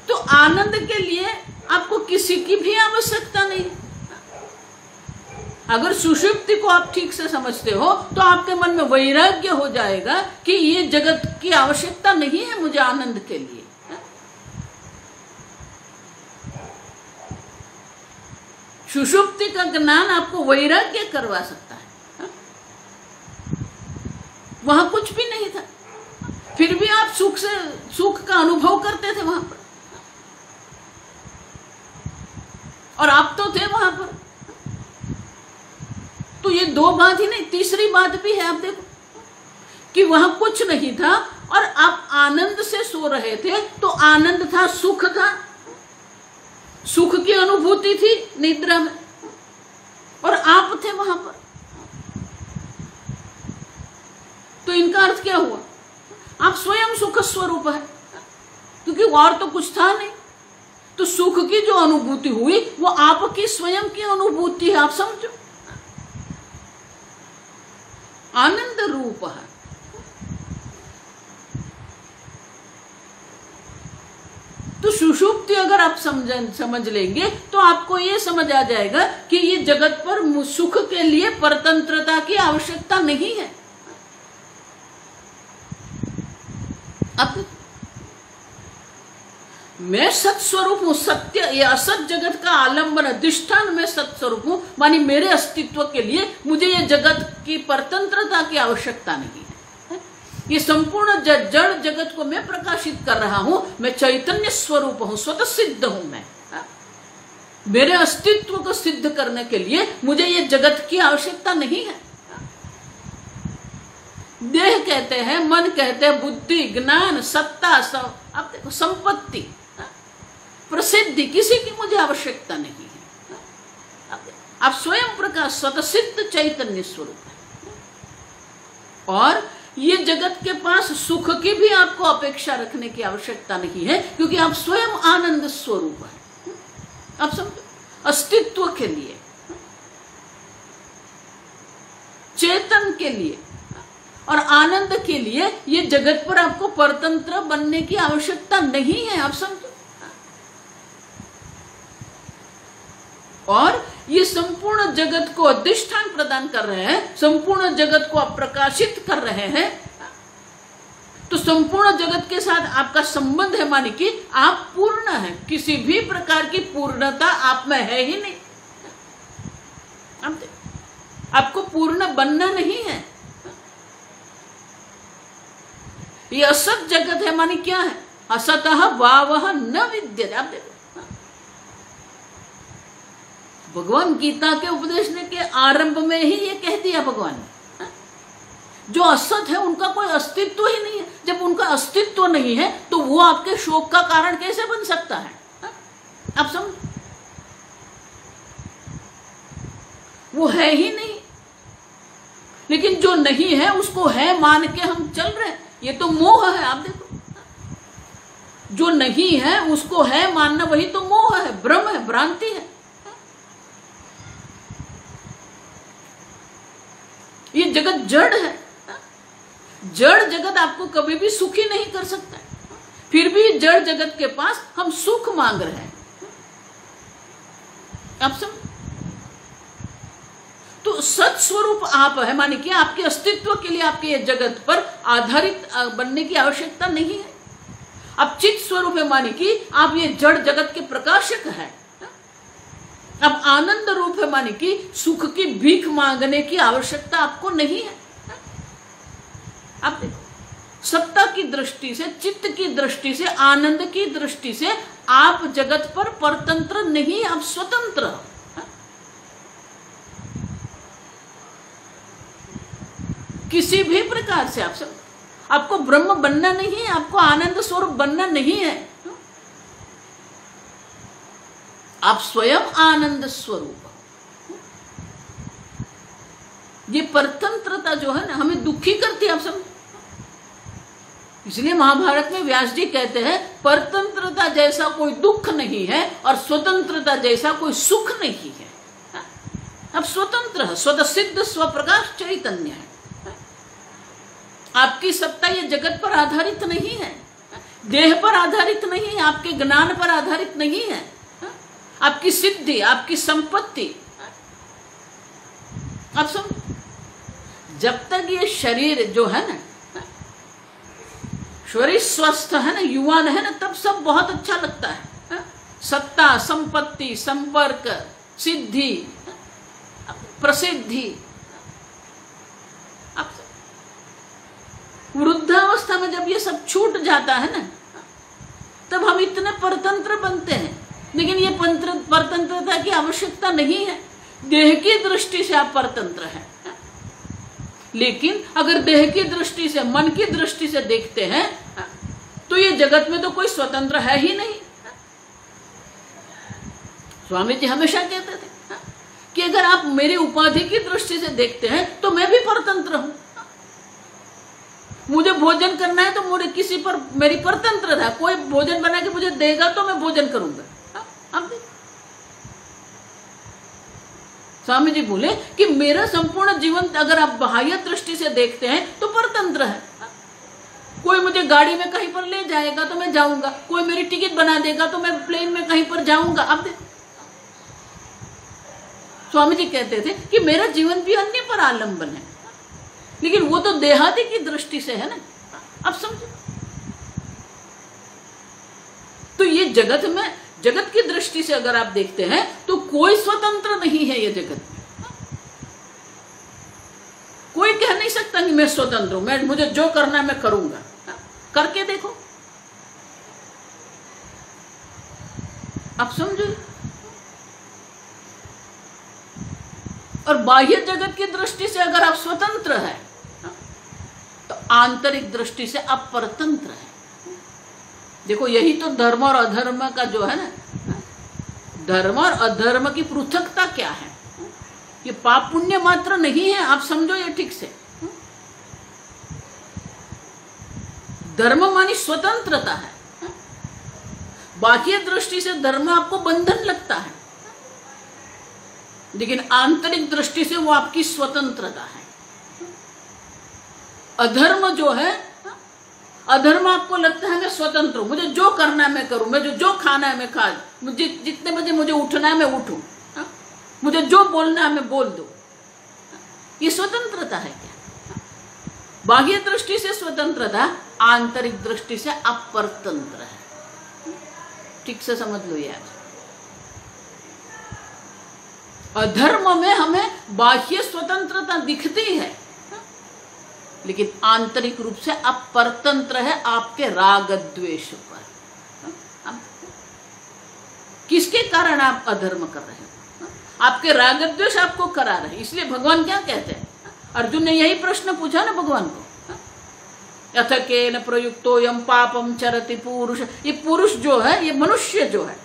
तो आनंद के लिए आपको किसी की भी आवश्यकता नहीं। अगर सुषुप्ति को आप ठीक से समझते हो तो आपके मन में वैराग्य हो जाएगा कि ये जगत की आवश्यकता नहीं है मुझे आनंद के लिए। सुषुप्ति का ज्ञान आपको वैराग्य करवा सकता है। वहां कुछ भी नहीं था, फिर भी आप सुख का अनुभव करते थे वहां पर, और आप तो थे वहां पर। तो ये दो बात ही नहीं, तीसरी बात भी है। आप देखो कि वहां कुछ नहीं था और आप आनंद से सो रहे थे, तो आनंद था, सुख था, सुख की अनुभूति थी निद्रा में, और आप थे वहां पर। तो इनका अर्थ क्या हुआ? आप स्वयं सुख स्वरूप है, क्योंकि और तो कुछ था नहीं। तो सुख की जो अनुभूति हुई वो आपकी स्वयं की अनुभूति है, आप समझो, आनंद रूप है। तो सुषुप्ति अगर आप समझ लेंगे तो आपको ये समझ आ जाएगा कि ये जगत पर सुख के लिए परतंत्रता की आवश्यकता नहीं है। अब मैं सत्स्वरूप हूं, सत्य या असत जगत का आलंबन अधिष्ठान में सत्स्वरूप हूं, मानी मेरे अस्तित्व के लिए मुझे ये जगत की परतंत्रता की आवश्यकता नहीं है। ये संपूर्ण जड़ जगत को मैं प्रकाशित कर रहा हूं, मैं चैतन्य स्वरूप हूं, स्वतः सिद्ध हूं मैं। मेरे अस्तित्व को सिद्ध करने के लिए मुझे ये जगत की आवश्यकता नहीं है। देह कहते हैं, मन कहते हैं, बुद्धि, ज्ञान, सत्ता, सब आप देखो, संपत्ति, प्रसिद्धि, किसी की मुझे आवश्यकता नहीं है। आप स्वयं प्रकाश स्वतः सिद्ध चैतन्य स्वरूप है, और ये जगत के पास सुख की भी आपको अपेक्षा रखने की आवश्यकता नहीं है, क्योंकि आप स्वयं आनंद स्वरूप है। आप समझो, अस्तित्व के लिए, चेतन के लिए और आनंद के लिए ये जगत पर आपको परतंत्र बनने की आवश्यकता नहीं है, आप समझो। और ये संपूर्ण जगत को अधिष्ठान प्रदान कर रहे हैं, संपूर्ण जगत को आप प्रकाशित कर रहे हैं। तो संपूर्ण जगत के साथ आपका संबंध है, मानी कि आप पूर्ण हैं, किसी भी प्रकार की पूर्णता आप में है ही नहीं। आपको पूर्ण बनना नहीं है। ये असत जगत है, मानी क्या है? असतः वावः न विद्यते। आप देखो, भगवान गीता के उपदेशने के आरंभ में ही ये कह दिया भगवान ने, जो असत है उनका कोई अस्तित्व ही नहीं है। जब उनका अस्तित्व नहीं है तो वो आपके शोक का कारण कैसे बन सकता है? आप समझ, वो है ही नहीं। लेकिन जो नहीं है उसको है मान के हम चल रहे हैं, ये तो मोह है। आप देखो, जो नहीं है उसको है मानना, वही तो मोह है, भ्रम है, भ्रांति है। ये जगत जड़ है, जड़ जगत आपको कभी भी सुखी नहीं कर सकता, फिर भी जड़ जगत के पास हम सुख मांग रहे हैं। आप समझ, तो सत्स्वरूप आप है, माने कि आपके अस्तित्व के लिए आपके ये जगत पर आधारित बनने की आवश्यकता नहीं है। आप चित स्वरूप है, माने कि आप ये जड़ जगत के प्रकाशक हैं। अब आनंद रूप है, माने कि सुख की भीख मांगने की आवश्यकता आपको नहीं है। आप देखो, सत्ता की दृष्टि से, चित्त की दृष्टि से, आनंद की दृष्टि से आप जगत पर परतंत्र नहीं, आप स्वतंत्र। किसी भी प्रकार से आप सब, आपको ब्रह्म बनना नहीं है, आपको आनंद स्वरूप बनना नहीं है। आप स्वयं आनंद स्वरूप। ये परतंत्रता जो है ना हमें दुखी करती है, आप समझ। इसलिए महाभारत में व्यास जी कहते हैं परतंत्रता जैसा कोई दुख नहीं है और स्वतंत्रता जैसा कोई सुख नहीं है। अब स्वतंत्र है, स्वतसिद्ध स्वप्रकाश चैतन्य है। आपकी सत्ता ये जगत पर आधारित नहीं है, देह पर आधारित नहीं है, आपके ज्ञान पर आधारित नहीं है, आपकी सिद्धि, आपकी संपत्ति। आप समझ, जब तक ये शरीर जो है ना, शरीर स्वस्थ है ना, युवान है ना, तब सब बहुत अच्छा लगता है। सत्ता, संपत्ति, संपर्क, सिद्धि, प्रसिद्धि। वृद्धावस्था में जब ये सब छूट जाता है ना, तब हम इतने परतंत्र बनते हैं। लेकिन ये परतंत्रता की आवश्यकता नहीं है। देह की दृष्टि से आप परतंत्र हैं, लेकिन अगर देह की दृष्टि से, मन की दृष्टि से देखते हैं तो ये जगत में तो कोई स्वतंत्र है ही नहीं। स्वामी जी हमेशा कहते थे कि अगर आप मेरी उपाधि की दृष्टि से देखते हैं तो मैं भी परतंत्र हूं। मुझे भोजन करना है तो मुझे किसी पर मेरी परतंत्रता है। कोई भोजन बना के मुझे देगा तो मैं भोजन करूंगा। अब स्वामी जी बोले कि मेरा संपूर्ण जीवन अगर आप बाह्य दृष्टि से देखते हैं तो परतंत्र है। कोई मुझे गाड़ी में कहीं पर ले जाएगा तो मैं जाऊंगा, कोई मेरी टिकट बना देगा तो मैं प्लेन में कहीं पर जाऊंगा। अब स्वामी जी कहते थे कि मेरा जीवन भी अन्य पर आलंबन है, लेकिन वो तो देहादि की दृष्टि से है ना। अब समझो, तो ये जगत में, जगत की दृष्टि से अगर आप देखते हैं तो कोई स्वतंत्र नहीं है ये जगत में। कोई कह नहीं सकता कि मैं स्वतंत्र हूं, मुझे जो करना है मैं करूंगा। करके देखो, आप समझो। और बाह्य जगत की दृष्टि से अगर आप स्वतंत्र हैं तो आंतरिक दृष्टि से आप परतंत्र हैं। देखो, यही तो धर्म और अधर्म का जो है ना, धर्म और अधर्म की पृथकता क्या है। ये पाप पुण्य मात्र नहीं है, आप समझो ये ठीक से। धर्म मानी स्वतंत्रता है। बाह्य दृष्टि से धर्म आपको बंधन लगता है, लेकिन आंतरिक दृष्टि से वो आपकी स्वतंत्रता है। अधर्म जो है, अधर्म आपको लगता है मैं स्वतंत्र हूं, मुझे जो करना है मैं करूं, मुझे जो खाना है मैं खा, मुझे जितने बजे मुझे उठना है मैं उठूं, मुझे जो बोलना है मैं बोल दूं। ये स्वतंत्रता है क्या? बाह्य दृष्टि से स्वतंत्रता, आंतरिक दृष्टि से अपरतंत्र है। ठीक से समझ लो यार। अधर्म में हमें बाह्य स्वतंत्रता दिखती है, लेकिन आंतरिक रूप से आप परतंत्र है आपके राग द्वेष पर। किसके कारण आप अधर्म कर रहे हैं? आपके राग द्वेष आपको करा रहे। इसलिए भगवान क्या कहते हैं? अर्जुन ने यही प्रश्न पूछा ना भगवान को, अथ केन प्रयुक्तो यम पापम चरति पुरुष। ये पुरुष जो है, ये मनुष्य जो है,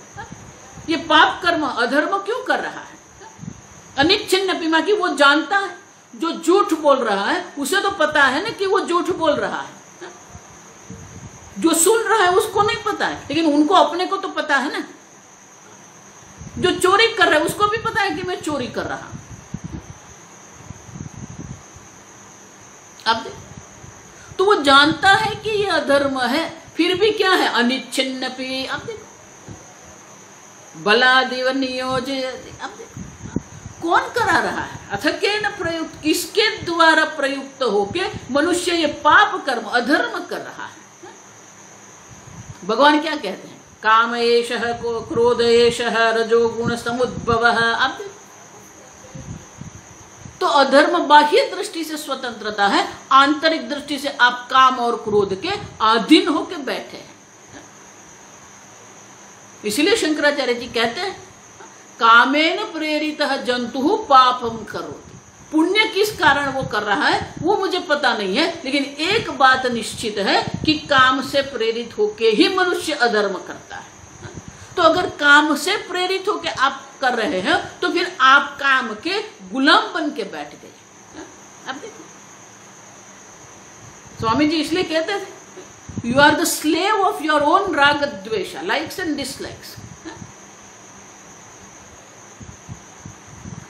ये पाप कर्म अधर्म क्यों कर रहा है? अनिच्छिन्न पिमा की वो जानता है, जो झूठ बोल रहा है उसे तो पता है ना कि वो झूठ बोल रहा है। जो सुन रहा है उसको नहीं पता है, लेकिन उनको अपने को तो पता है ना। जो चोरी कर रहा है उसको भी पता है कि मैं चोरी कर रहा हूं। अब तो वो जानता है कि ये अधर्म है, फिर भी क्या है? अनिच्छिन्न पी। अब देखो, बलादिव नियोजय। अब देखो कौन करा रहा है? अथ केन प्रयुक्त, किसके द्वारा प्रयुक्त होके मनुष्य ये पाप कर्म अधर्म कर रहा है? भगवान क्या कहते हैं? काम एषः क्रोध एषः रजोगुण समुद्भव। अब तो अधर्म बाह्य दृष्टि से स्वतंत्रता है, आंतरिक दृष्टि से आप काम और क्रोध के अधीन होके बैठे हैं। इसलिए शंकराचार्य जी कहते हैं कामेन प्रेरितः जंतुः पापम करोति। पुण्य किस कारण वो कर रहा है वो मुझे पता नहीं है, लेकिन एक बात निश्चित है कि काम से प्रेरित होके ही मनुष्य अधर्म करता है। तो अगर काम से प्रेरित होके आप कर रहे हैं तो फिर आप काम के गुलाम बन के बैठ गए। स्वामी जी इसलिए कहते थे, you are the slave of your own राग द्वेष, लाइक्स एंड डिसलाइक्स।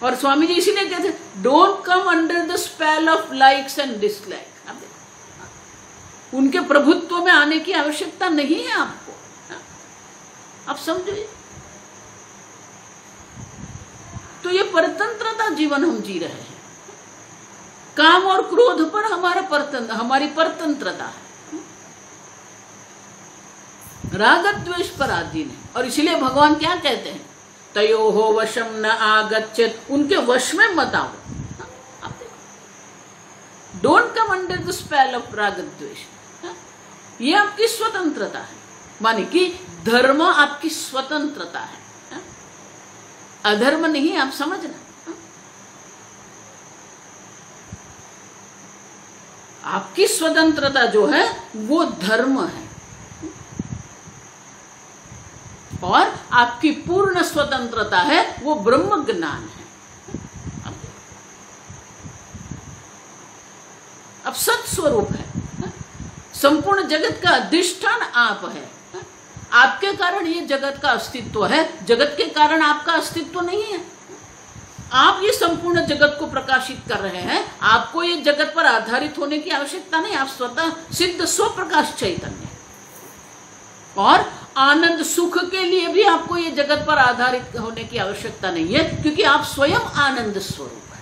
और स्वामी जी इसीलिए कहते थे, don't come under the spell of likes and dislikes. उनके प्रभुत्व में आने की आवश्यकता नहीं है आपको। आप समझिए, तो ये परतंत्रता जीवन हम जी रहे हैं। काम और क्रोध पर हमारी परतंत्रता है, राग द्वेष पर अधीन है। और इसलिए भगवान क्या कहते हैं, तयोहो वशम न आगच्छेत, उनके वश में मत आओ। Don't come under the spell of राग द्वेष। ये आपकी स्वतंत्रता है, माने कि धर्म आपकी स्वतंत्रता है, अधर्म नहीं। आप समझना, आपकी स्वतंत्रता जो है वो धर्म है, और आपकी पूर्ण स्वतंत्रता है वो ब्रह्म ज्ञान है। अब सत स्वरूप है, संपूर्ण जगत का अधिष्ठान आप है। आपके कारण ये जगत का अस्तित्व है, जगत के कारण आपका अस्तित्व नहीं है। आप ये संपूर्ण जगत को प्रकाशित कर रहे हैं, आपको ये जगत पर आधारित होने की आवश्यकता नहीं। आप स्वतः सिद्ध स्वप्रकाश चैतन्य, और आनंद सुख के लिए भी आपको ये जगत पर आधारित होने की आवश्यकता नहीं है, क्योंकि आप स्वयं आनंद स्वरूप है।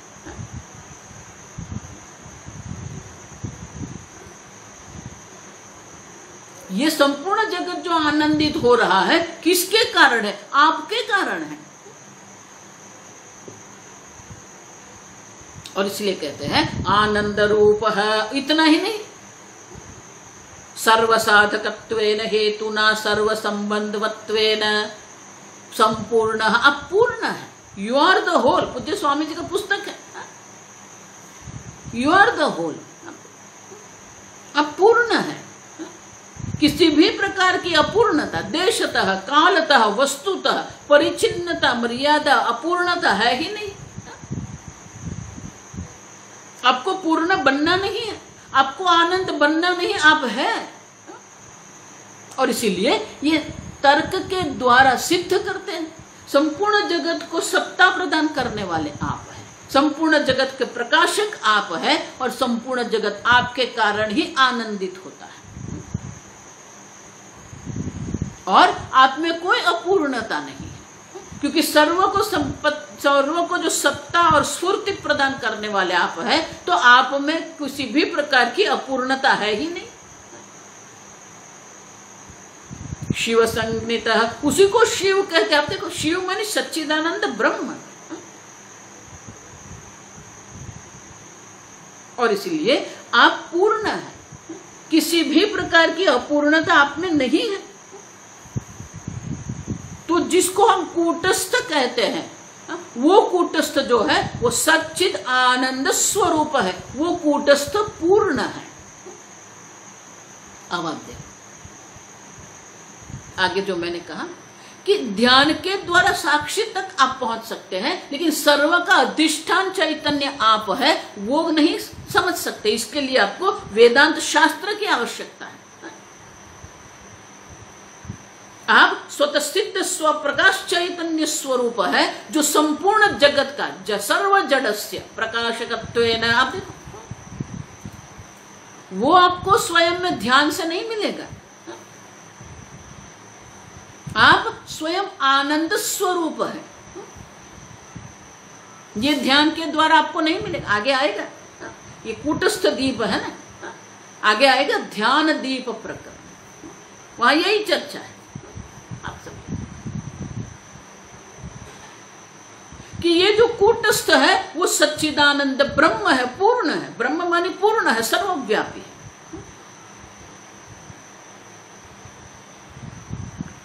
ये संपूर्ण जगत जो आनंदित हो रहा है किसके कारण है? आपके कारण है। और इसलिए कहते हैं आनंद रूप है। इतना ही नहीं, सर्व साधकत्वेन हेतुना सर्व संबंधवत्वेन संपूर्ण अपूर्ण है। You are the whole. पूज्य स्वामी जी का पुस्तक है, यू आर द होल, अपूर्ण है। किसी भी प्रकार की अपूर्णता, देशतः, कालतः, वस्तुतः, परिचिन्नता, मर्यादा, अपूर्णता है ही नहीं। आपको पूर्ण बनना नहीं है, आपको आनंद बनना नहीं, आप है। और इसीलिए ये तर्क के द्वारा सिद्ध करते हैं, संपूर्ण जगत को सत्ता प्रदान करने वाले आप हैं, संपूर्ण जगत के प्रकाशक आप हैं, और संपूर्ण जगत आपके कारण ही आनंदित होता है। और आप में कोई अपूर्णता नहीं है, क्योंकि सर्व को जो सत्ता और स्फूर्ति प्रदान करने वाले आप हैं, तो आप में किसी भी प्रकार की अपूर्णता है ही नहीं। शिव संज्ञितः, उसी को शिव कहते हैं। आप देखो, शिव माने सच्चिदानंद ब्रह्म, और इसलिए आप पूर्ण है, किसी भी प्रकार की अपूर्णता आप में नहीं है। तो जिसको हम कूटस्थ कहते हैं, वो कूटस्थ जो है वो सच्चिद आनंद स्वरूप है, वो कूटस्थ पूर्ण है। अब आप देखो आगे जो मैंने कहा कि ध्यान के द्वारा साक्षी तक आप पहुंच सकते हैं, लेकिन सर्व का अधिष्ठान चैतन्य आप है वो नहीं समझ सकते। इसके लिए आपको वेदांत शास्त्र की आवश्यकता है। आप स्वतः सिद्ध स्वप्रकाश चैतन्य स्वरूप है, जो संपूर्ण जगत का सर्व जड़स्य प्रकाशकत्वेन, आप देखो वो आपको स्वयं में ध्यान से नहीं मिलेगा। आप स्वयं आनंद स्वरूप है, ये ध्यान के द्वारा आपको नहीं मिलेगा। आगे आएगा, ये कूटस्थ दीप है ना, आगे आएगा ध्यान दीप प्रकरण, वहां यही चर्चा है। आप सब कि ये जो कूटस्थ है वो सच्चिदानंद ब्रह्म है, पूर्ण है। ब्रह्म माने पूर्ण है, सर्वव्यापी है।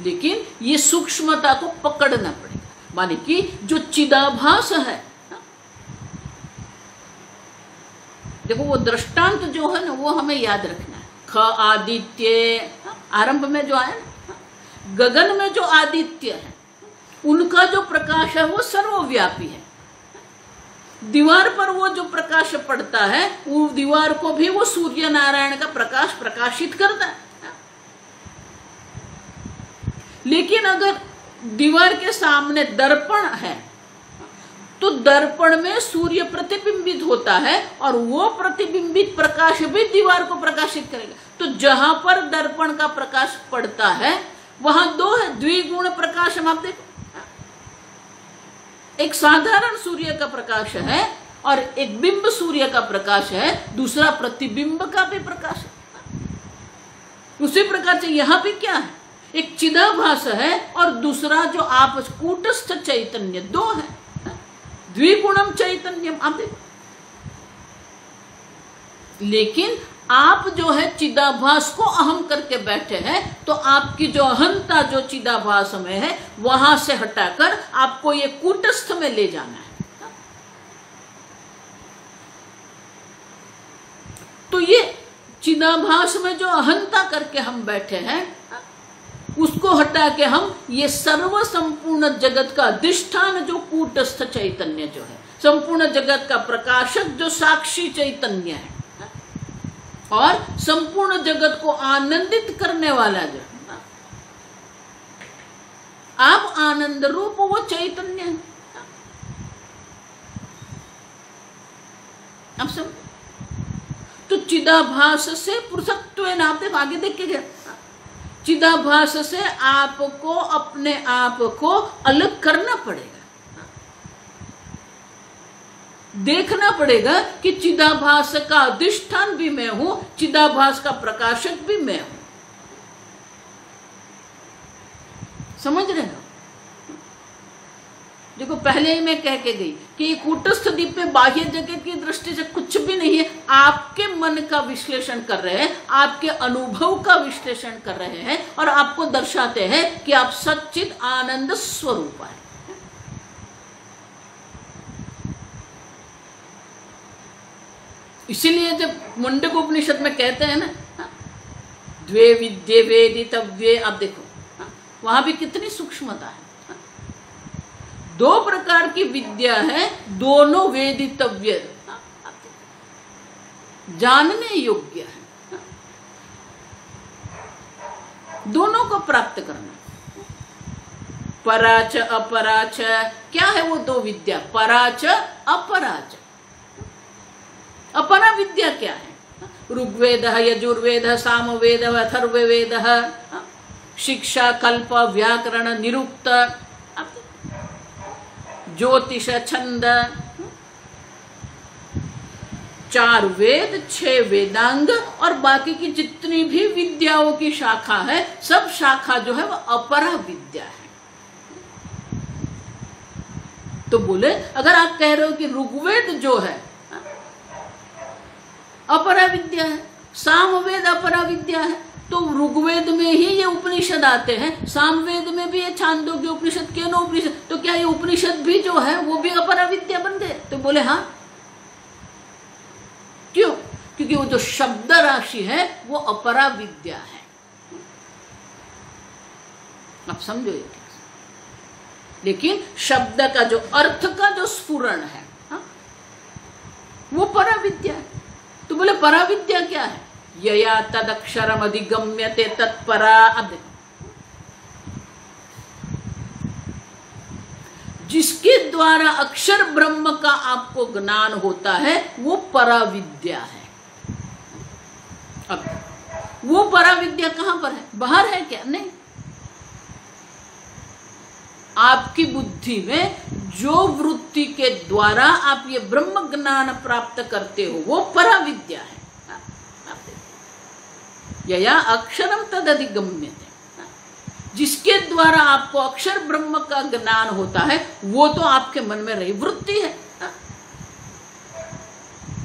लेकिन ये सूक्ष्मता को पकड़ना पड़ेगा, माने कि जो चिदाभास है, देखो वो दृष्टांत जो है ना वो हमें याद रखना है। ख आदित्य, आरंभ में जो आया ना, गगन में जो आदित्य है उनका जो प्रकाश है वो सर्वव्यापी है। दीवार पर वो जो प्रकाश पड़ता है वो दीवार को भी वो सूर्य नारायण का प्रकाश प्रकाशित करता है। लेकिन अगर दीवार के सामने दर्पण है तो दर्पण में सूर्य प्रतिबिंबित होता है और वो प्रतिबिंबित प्रकाश भी दीवार को प्रकाशित करेगा। तो जहां पर दर्पण का प्रकाश पड़ता है वहां दो है, द्विगुण प्रकाश। हम आप देखो, एक साधारण सूर्य का प्रकाश है और एक बिंब सूर्य का प्रकाश है, दूसरा प्रतिबिंब का भी प्रकाश है। उसी प्रकार से यहां भी क्या है, एक चिदाभास है और दूसरा जो आप कूटस्थ चैतन्य, दो है, द्विगुणम चैतन्यम। आप देखो, लेकिन आप जो है चिदाभास को अहम करके बैठे हैं, तो आपकी जो अहंता जो चिदाभास में है वहां से हटाकर आपको ये कूटस्थ में ले जाना है। तो ये चिदाभास में जो अहंता करके हम बैठे हैं उसको हटा के हम ये सर्व संपूर्ण जगत का अधिष्ठान जो कूटस्थ चैतन्य जो है, संपूर्ण जगत का प्रकाशक जो साक्षी चैतन्य है और संपूर्ण जगत को आनंदित करने वाला जो आप आनंद रूप वो चैतन्य है। अब सब तो चिदाभास से पृथक्त्व आप देखो, आगे देख के गया, चिदाभास से आपको अपने आप को अलग करना पड़ेगा, देखना पड़ेगा कि चिदाभास का अधिष्ठान भी मैं हूं, चिदाभास का प्रकाशक भी मैं हूं। समझ रहे हो? देखो, पहले ही मैं कह के गई कि कूटस्थ द्वीप में बाह्य जगत की दृष्टि से कुछ भी नहीं है, आपके मन का विश्लेषण कर रहे हैं, आपके अनुभव का विश्लेषण कर रहे हैं और आपको दर्शाते हैं कि आप सच्चित आनंद स्वरूप है। इसीलिए जब मुंडक उपनिषद में कहते हैं ना, द्वे विद्ये वेदितव्ये, आप देखो वहां भी कितनी सूक्ष्मता है। दो प्रकार की विद्या है, दोनों वेदितव्य, जानने योग्य है, दोनों को प्राप्त करना। पराच अपराच, क्या है वो दो विद्या? पराच अपराच। अपरा विद्या क्या है? ऋग्वेद, यजुर्वेद, सामवेद, अथर्ववेद, शिक्षा, कल्प, व्याकरण, निरुक्त, ज्योतिष, छंद, 4 वेद, 6 वेदांग और बाकी की जितनी भी विद्याओं की शाखा है, सब शाखा जो है वो अपरा विद्या है। तो बोले, अगर आप कह रहे हो कि ऋग्वेद जो है अपरा विद्या है, सामवेद अपरा विद्या है, तो ऋग्वेद में ही ये उपनिषद आते हैं, सामवेद में भी ये छांदोग्य उपनिषद, केनो उपनिषद, तो क्या ये उपनिषद भी जो है वो भी अपरा विद्या बन गए? तो बोले हाँ। क्यों? क्योंकि वो जो शब्द राशि है वो अपरा विद्या है। आप समझो ये, लेकिन शब्द का जो अर्थ का जो स्फुरण है वो परा विद्या है। तो बोले परा विद्या क्या है? यया तदक्षरम अधिगम्यते तत्परा। अब देखो, जिसके द्वारा अक्षर ब्रह्म का आपको ज्ञान होता है वो परा विद्या है। अब वो परा विद्या कहां पर है? बाहर है क्या? नहीं, आपकी बुद्धि में जो वृत्ति के द्वारा आप ये ब्रह्म ज्ञान प्राप्त करते हो वो परा विद्या है। यया अक्षरम तद अधिगम्यते, जिसके द्वारा आपको अक्षर ब्रह्म का ज्ञान होता है वो तो आपके मन में रही वृत्ति है,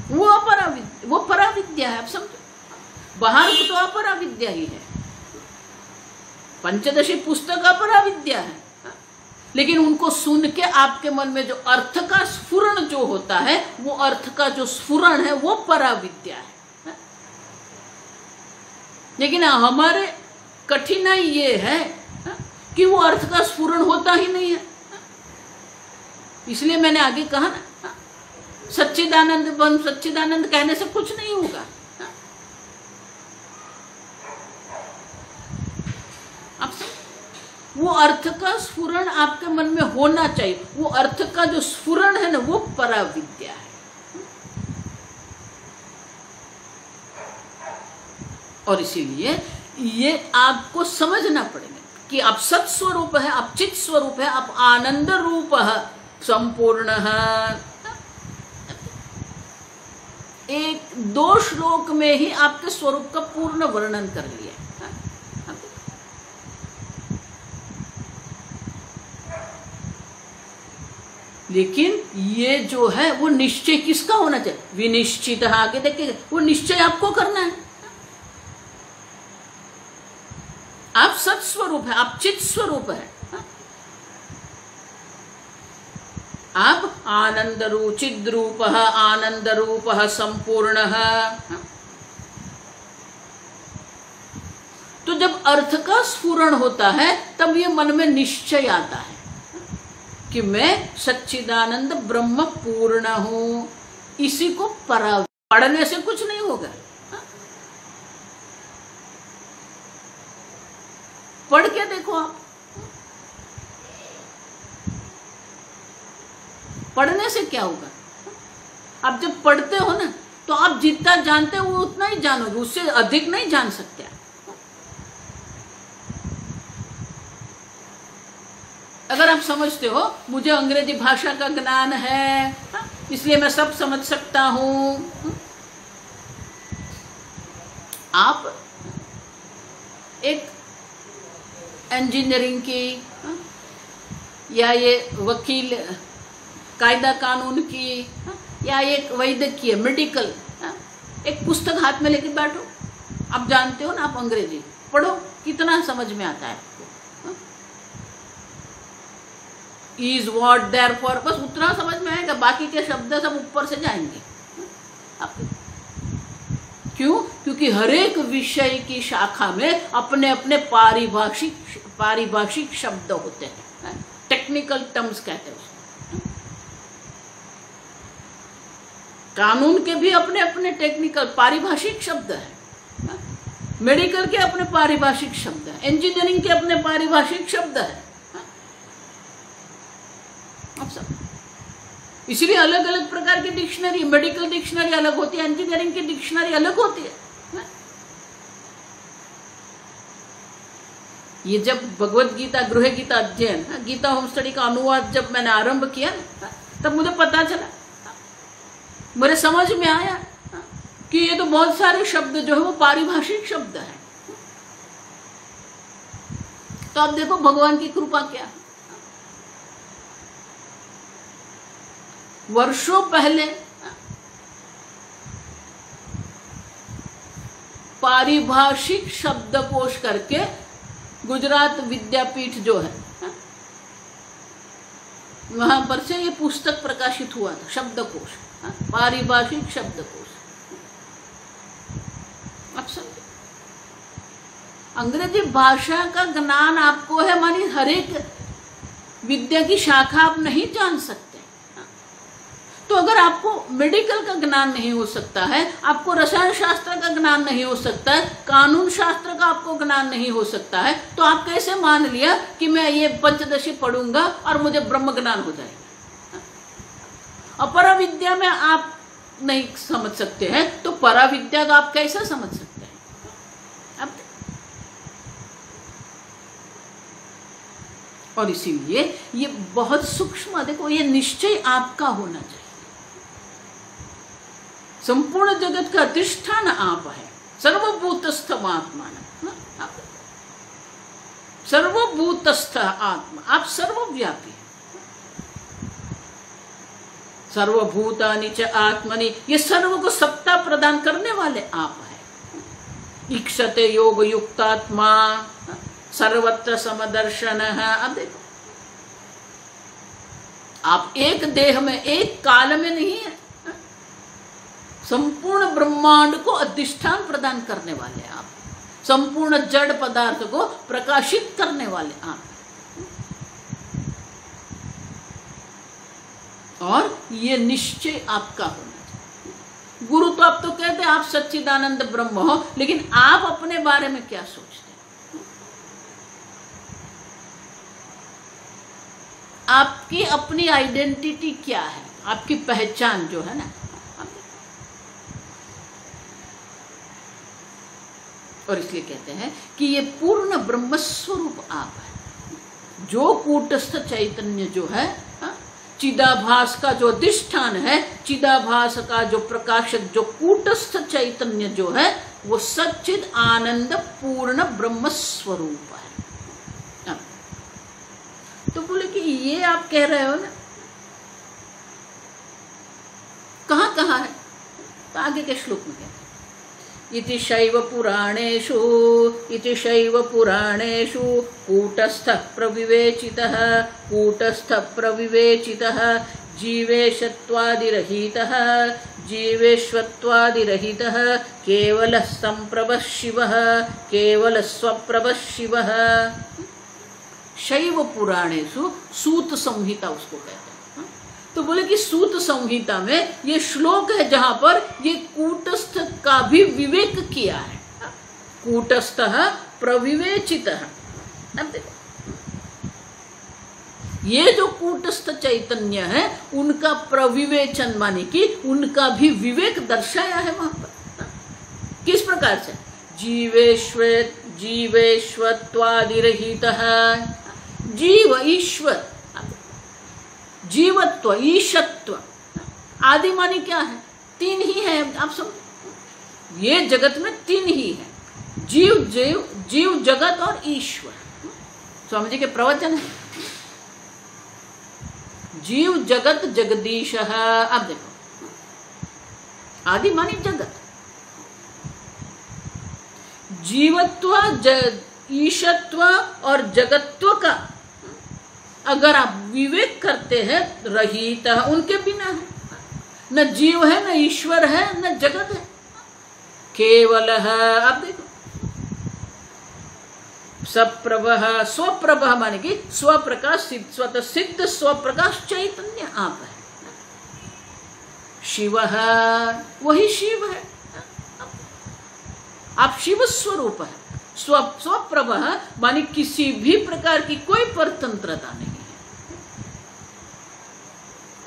वो अपरा विद्या, वो परा विद्या है। आप समझो, बाहर तो अपरा विद्या ही है, पंचदशी पुस्तक अपरा विद्या है, लेकिन उनको सुन के आपके मन में जो अर्थ का स्फुरण जो होता है वो अर्थ का जो स्फुरण है वो परा विद्या है। लेकिन हमारे कठिनाई ये है कि वो अर्थ का स्फुरण होता ही नहीं है। इसलिए मैंने आगे कहा ना सच्चिदानंद ब्रह्म, सच्चिदानंद कहने से कुछ नहीं होगा। आप वो अर्थ का स्फुरण आपके मन में होना चाहिए। वो अर्थ का जो स्फुरण है ना, वो पराविद्या है। और इसीलिए ये आपको समझना पड़ेगा कि आप सत स्वरूप है, आप चित स्वरूप है, आप आनंद रूप है, संपूर्ण है। एक 2 श्लोक में ही आपके स्वरूप का पूर्ण वर्णन कर लिया। लेकिन ये जो है वो निश्चय किसका होना चाहिए? विनिश्चित। आगे देखिए, वो निश्चय आपको करना है। आप सत स्वरूप है, आप चित स्वरूप है, आप आनंद रूप, चिद रूप, आनंद रूप, संपूर्ण। तो जब अर्थ का स्फुरण होता है तब ये मन में निश्चय आता है कि मैं सच्चिदानंद ब्रह्म पूर्ण हूं। इसी को पढ़ने से कुछ नहीं होगा। पढ़ के देखो आप, पढ़ने से क्या होगा? आप जब पढ़ते हो ना, तो आप जितना जानते हो वो उतना ही जानोगे, उससे अधिक नहीं जान सकते। अगर आप समझते हो मुझे अंग्रेजी भाषा का ज्ञान है, इसलिए मैं सब समझ सकता हूं, आप एक इंजीनियरिंग की या ये वकील कायदा कानून की या एक वैद्यकीय मेडिकल एक पुस्तक हाथ में लेके बैठो, आप जानते हो ना, आप अंग्रेजी पढ़ो, कितना समझ में आता है? इज वॉट देयर फॉर, बस उतना समझ में आएगा, बाकी के शब्द सब ऊपर से जाएंगे। क्यों? क्योंकि हर एक विषय की शाखा में अपने अपने पारिभाषिक शब्द होते हैं, टेक्निकल टर्म्स कहते हैं उसको। कानून के भी अपने अपने टेक्निकल पारिभाषिक शब्द है, मेडिकल के अपने पारिभाषिक शब्द है, इंजीनियरिंग के अपने पारिभाषिक शब्द है। इसलिए अलग अलग प्रकार की डिक्शनरी, मेडिकल डिक्शनरी अलग होती है, इंजीनियरिंग की डिक्शनरी अलग होती है। ये जब भगवत गीता, गृह गीता अध्ययन, गीता होम स्टडी का अनुवाद जब मैंने आरंभ किया तब मुझे पता चला, मेरे समझ में आया कि ये तो बहुत सारे शब्द जो है वो पारिभाषिक शब्द है। तो अब देखो भगवान की कृपा क्या है। वर्षों पहले पारिभाषिक शब्दकोश करके गुजरात विद्यापीठ जो है वहां पर से ये पुस्तक प्रकाशित हुआ था, शब्दकोश, पारिभाषिक शब्दकोश। आप समझे, अंग्रेजी भाषा का ज्ञान आपको है, मानी हर एक विद्या की शाखा आप नहीं जान सकते। तो अगर आपको मेडिकल का ज्ञान नहीं हो सकता है, आपको रसायन शास्त्र का ज्ञान नहीं हो सकता है, कानून शास्त्र का आपको ज्ञान नहीं हो सकता है, तो आप कैसे मान लिया कि मैं ये पंचदशी पढ़ूंगा और मुझे ब्रह्म ज्ञान हो जाएगा? अपरा विद्या में आप नहीं समझ सकते हैं, तो परा विद्या का आप कैसे समझ सकते हैं? अब और इसीलिए ये बहुत सूक्ष्म, देखो, ये निश्चय आपका होना चाहिए। संपूर्ण जगत का अधिष्ठान आप है, सर्वभूतस्थ आत्मा, सर्वभूतस्थ आत्मा, आप सर्वव्यापी, सर्वभूतानि च आत्मनि, ये सर्व को सत्ता प्रदान करने वाले आप है। इक्षते योग युक्तात्मा, सर्वत्र समदर्शन। अब देखो, आप एक देह में, एक काल में नहीं है, संपूर्ण ब्रह्मांड को अधिष्ठान प्रदान करने वाले आप, संपूर्ण जड़ पदार्थ को प्रकाशित करने वाले आप। और ये निश्चय आपका होना चाहिए। गुरु तो आप तो कहते हैं आप सच्चिदानंद ब्रह्म हो, लेकिन आप अपने बारे में क्या सोचते हैं? आपकी अपनी आइडेंटिटी क्या है, आपकी पहचान जो है ना। और इसलिए कहते हैं कि ये पूर्ण ब्रह्म स्वरूप आप है। जो कूटस्थ चैतन्य जो है, चिदाभास का जो अधिष्ठान है, चिदाभास का जो प्रकाशक, जो कूटस्थ चैतन्य जो है, वो सच्चिद आनंद पूर्ण ब्रह्म स्वरूप है। तो बोले कि ये आप कह रहे हो ना, कहाँ कहाँ है? तो आगे के श्लोक में कहते हैं इति शैव पुराणेषु कूटस्थः प्रविवेचितः जीवेशत्वादिरहितः जीवेश्वत्वादिरहितः केवलः संप्रभः शिवः, केवल स्वप्रभः शिवः। शैव पुराणेषु, सूत संहिता उसको कहते हैं। तो बोले कि सूत संहिता में ये श्लोक है जहां पर ये कूटस्थ का भी विवेक किया है। कूटस्थः प्रविवेचितः। अब देखो, ये जो कूटस्थ चैतन्य है उनका प्रविवेचन माने कि उनका भी विवेक दर्शाया है वहां पर। किस प्रकार से? जीवेश्वत्वादिरहितः, जीव ईश्वर, जीवत्व ईशत्व, आदि माने क्या है? तीन ही है। आप सब ये जगत में तीन ही है, जीव जगत और ईश्वर। स्वामी जी के प्रवचन है, जीव जगत जगदीश। अब देखो, आदि माने जगत, जीवत्व ईशत्व और जगत्व का अगर आप विवेक करते हैं, रहित उनके बिना है, न जीव है, न ईश्वर है, न जगत है, केवल है। आप देखो, सप्रभः, स्वप्रभः माने कि स्वप्रकाश, स्वतः सिद्ध स्वप्रकाश चैतन्य आप है। शिव है, वही शिव है, आप शिव स्वरूप है। स्वप्रभः माने किसी भी प्रकार की कोई परतंत्रता नहीं है।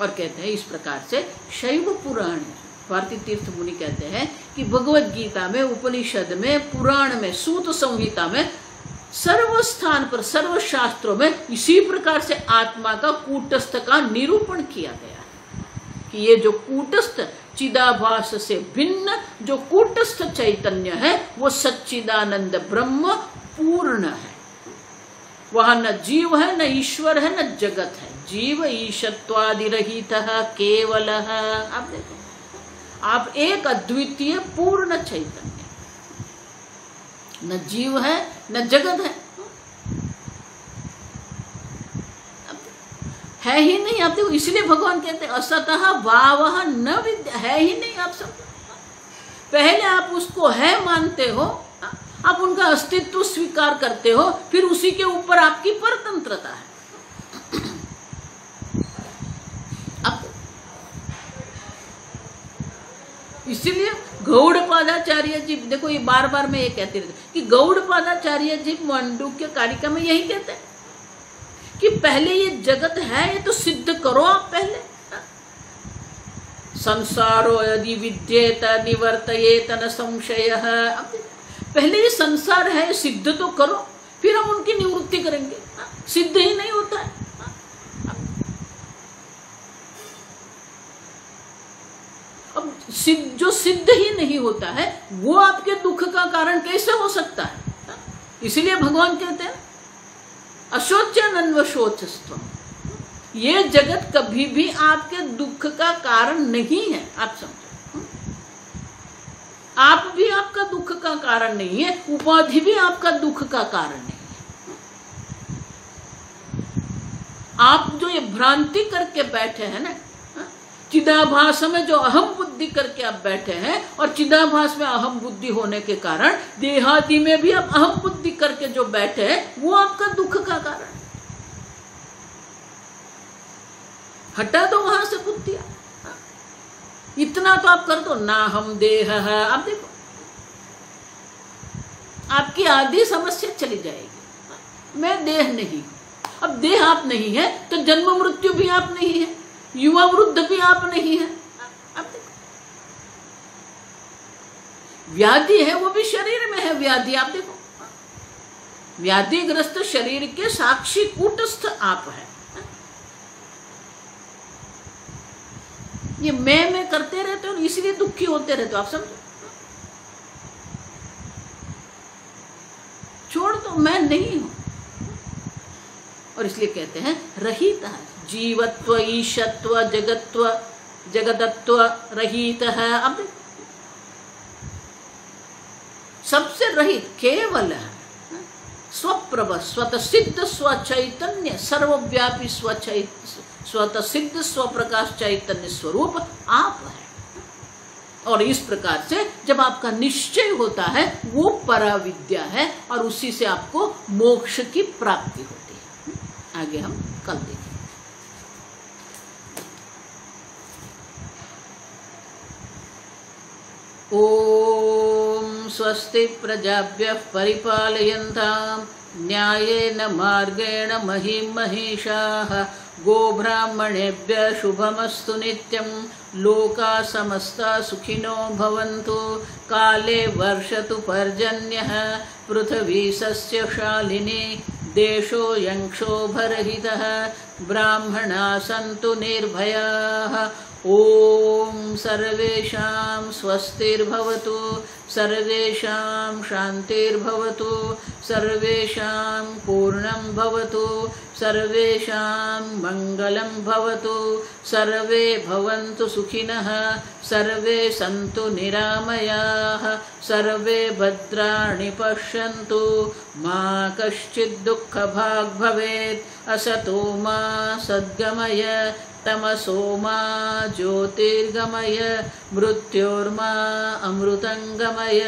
और कहते हैं इस प्रकार से शैव पुराण, भारती तीर्थ मुनि कहते हैं कि भगवत गीता में, उपनिषद में, पुराण में, सूत संहिता में, सर्व स्थान पर, सर्व शास्त्रों में इसी प्रकार से आत्मा का कूटस्थ का निरूपण किया गया है कि ये जो कूटस्थ चिदाभास से भिन्न जो कूटस्थ चैतन्य है वो सच्चिदानंद ब्रह्म पूर्ण है। वहां न जीव है, न ईश्वर है, न जगत है। जीव ईशत्वादिरहित केवल। आप देखो, आप एक अद्वितीय पूर्ण चैतन्य, न जीव है, न जगत है ही नहीं। आप देखो, इसलिए भगवान कहते हैं असतः भावः न विद्या, है ही नहीं। आप सब पहले आप उसको है मानते हो, आप उनका अस्तित्व स्वीकार करते हो, फिर उसी के ऊपर आपकी परतंत्रता है। अब इसीलिए गौड़पादाचार्य जी, देखो ये बार बार मैं ये कहती रहती कि गौड़पादाचार्य जी मांडुक्य कारिका में यही कहते हैं कि पहले ये जगत है, ये तो सिद्ध करो आप पहले। संसारो यदि विद्येत निवर्तयेत न संशयः। पहले ये संसार है, सिद्ध तो करो, फिर हम उनकी निवृत्ति करेंगे। सिद्ध ही नहीं होता है। अब जो सिद्ध ही नहीं होता है वो आपके दुख का कारण कैसे हो सकता है? इसलिए भगवान कहते हैं अशोच्यनन्वशोचस्त्वम्, ये जगत कभी भी आपके दुख का कारण नहीं है। आप समझो, आप भी आपका दुख का कारण नहीं है, उपाधि भी आपका दुख का कारण नहीं है। आप जो ये भ्रांति करके बैठे हैं ना, चिदाभास में जो अहम बुद्धि करके आप बैठे हैं, और चिदाभास में अहम बुद्धि होने के कारण देहादि में भी आप अहम बुद्धि करके जो बैठे हैं, वो आपका दुख का कारण। हटा दो वहां से बुद्धियां। इतना तो आप कर दो, ना हम देह है। आप देखो आपकी आधी समस्या चली जाएगी। मैं देह नहीं हूं। अब देह आप नहीं है तो जन्म मृत्यु भी आप नहीं है, युवा वृद्ध भी आप नहीं है। आप देखो व्याधि है वो भी शरीर में है। व्याधि आप देखो, व्याधिग्रस्त शरीर के साक्षी कूटस्थ आप है। ये मैं करते रहते हो, इसलिए दुखी होते रहते हो। आप समझो, छोड़ दो, मैं नहीं हूं। और इसलिए कहते हैं रहित है। जीवत्व, ईशत्व, जगत्व, जगदत्व रहित है। अब सबसे रहित केवल है, स्वप्रभ, स्वतः सिद्ध, स्वचैतन्य, सर्वव्यापी, स्वतः सिद्ध, स्वप्रकाश चैतन्य स्वरूप आप है। और इस प्रकार से जब आपका निश्चय होता है, वो पराविद्या है और उसी से आपको मोक्ष की प्राप्ति होती है। आगे हम कल देखेंगे। ओम स्वस्ति प्रजाभ्यः परिपालयन्तां न्यायेन मार्गेण महीं महिषाः। गोब्राह्मणेभ्यः शुभमस्तु नित्यं। लोकाः समस्ताः सुखिनो भवन्तु। काले वर्षतु पर्जन्यः। पृथिवी सस्यशालिनी। देशोऽयं क्षोभरहितः। ब्राह्मणाः सन्तु निर्भयाः। ओम सर्वेषां स्वस्तिर्भवतु। सर्वेषां शान्तिर्भवतु। सर्वेषां पूर्णं भवतु। सर्वेषां मङ्गलं भवतु। सर्वे भवन्तु सुखिनः। सर्वे सन्तु निरामयाः। सर्वे भद्राणि पश्यन्तु। मा कश्चित् दुःखभाग् भवेत्। असतो मा सद्गमय। तमसो मा ज्योतिर्गमय। मृत्योर्मा अमृतंगमय।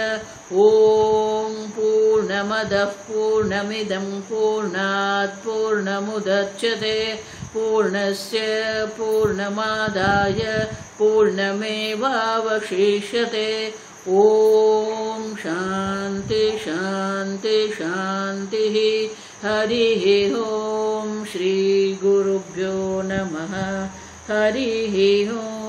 ओम पूर्णमदः पूर्णमिदं पूर्णात् पूर्णमुदच्यते। पूर्णस्य पूर्णमादाय पूर्णमेवावशिष्यते। ओम शांति शांति शांति। हरिः ओम। श्री गुरुभ्यो नमः। हरिः ओम।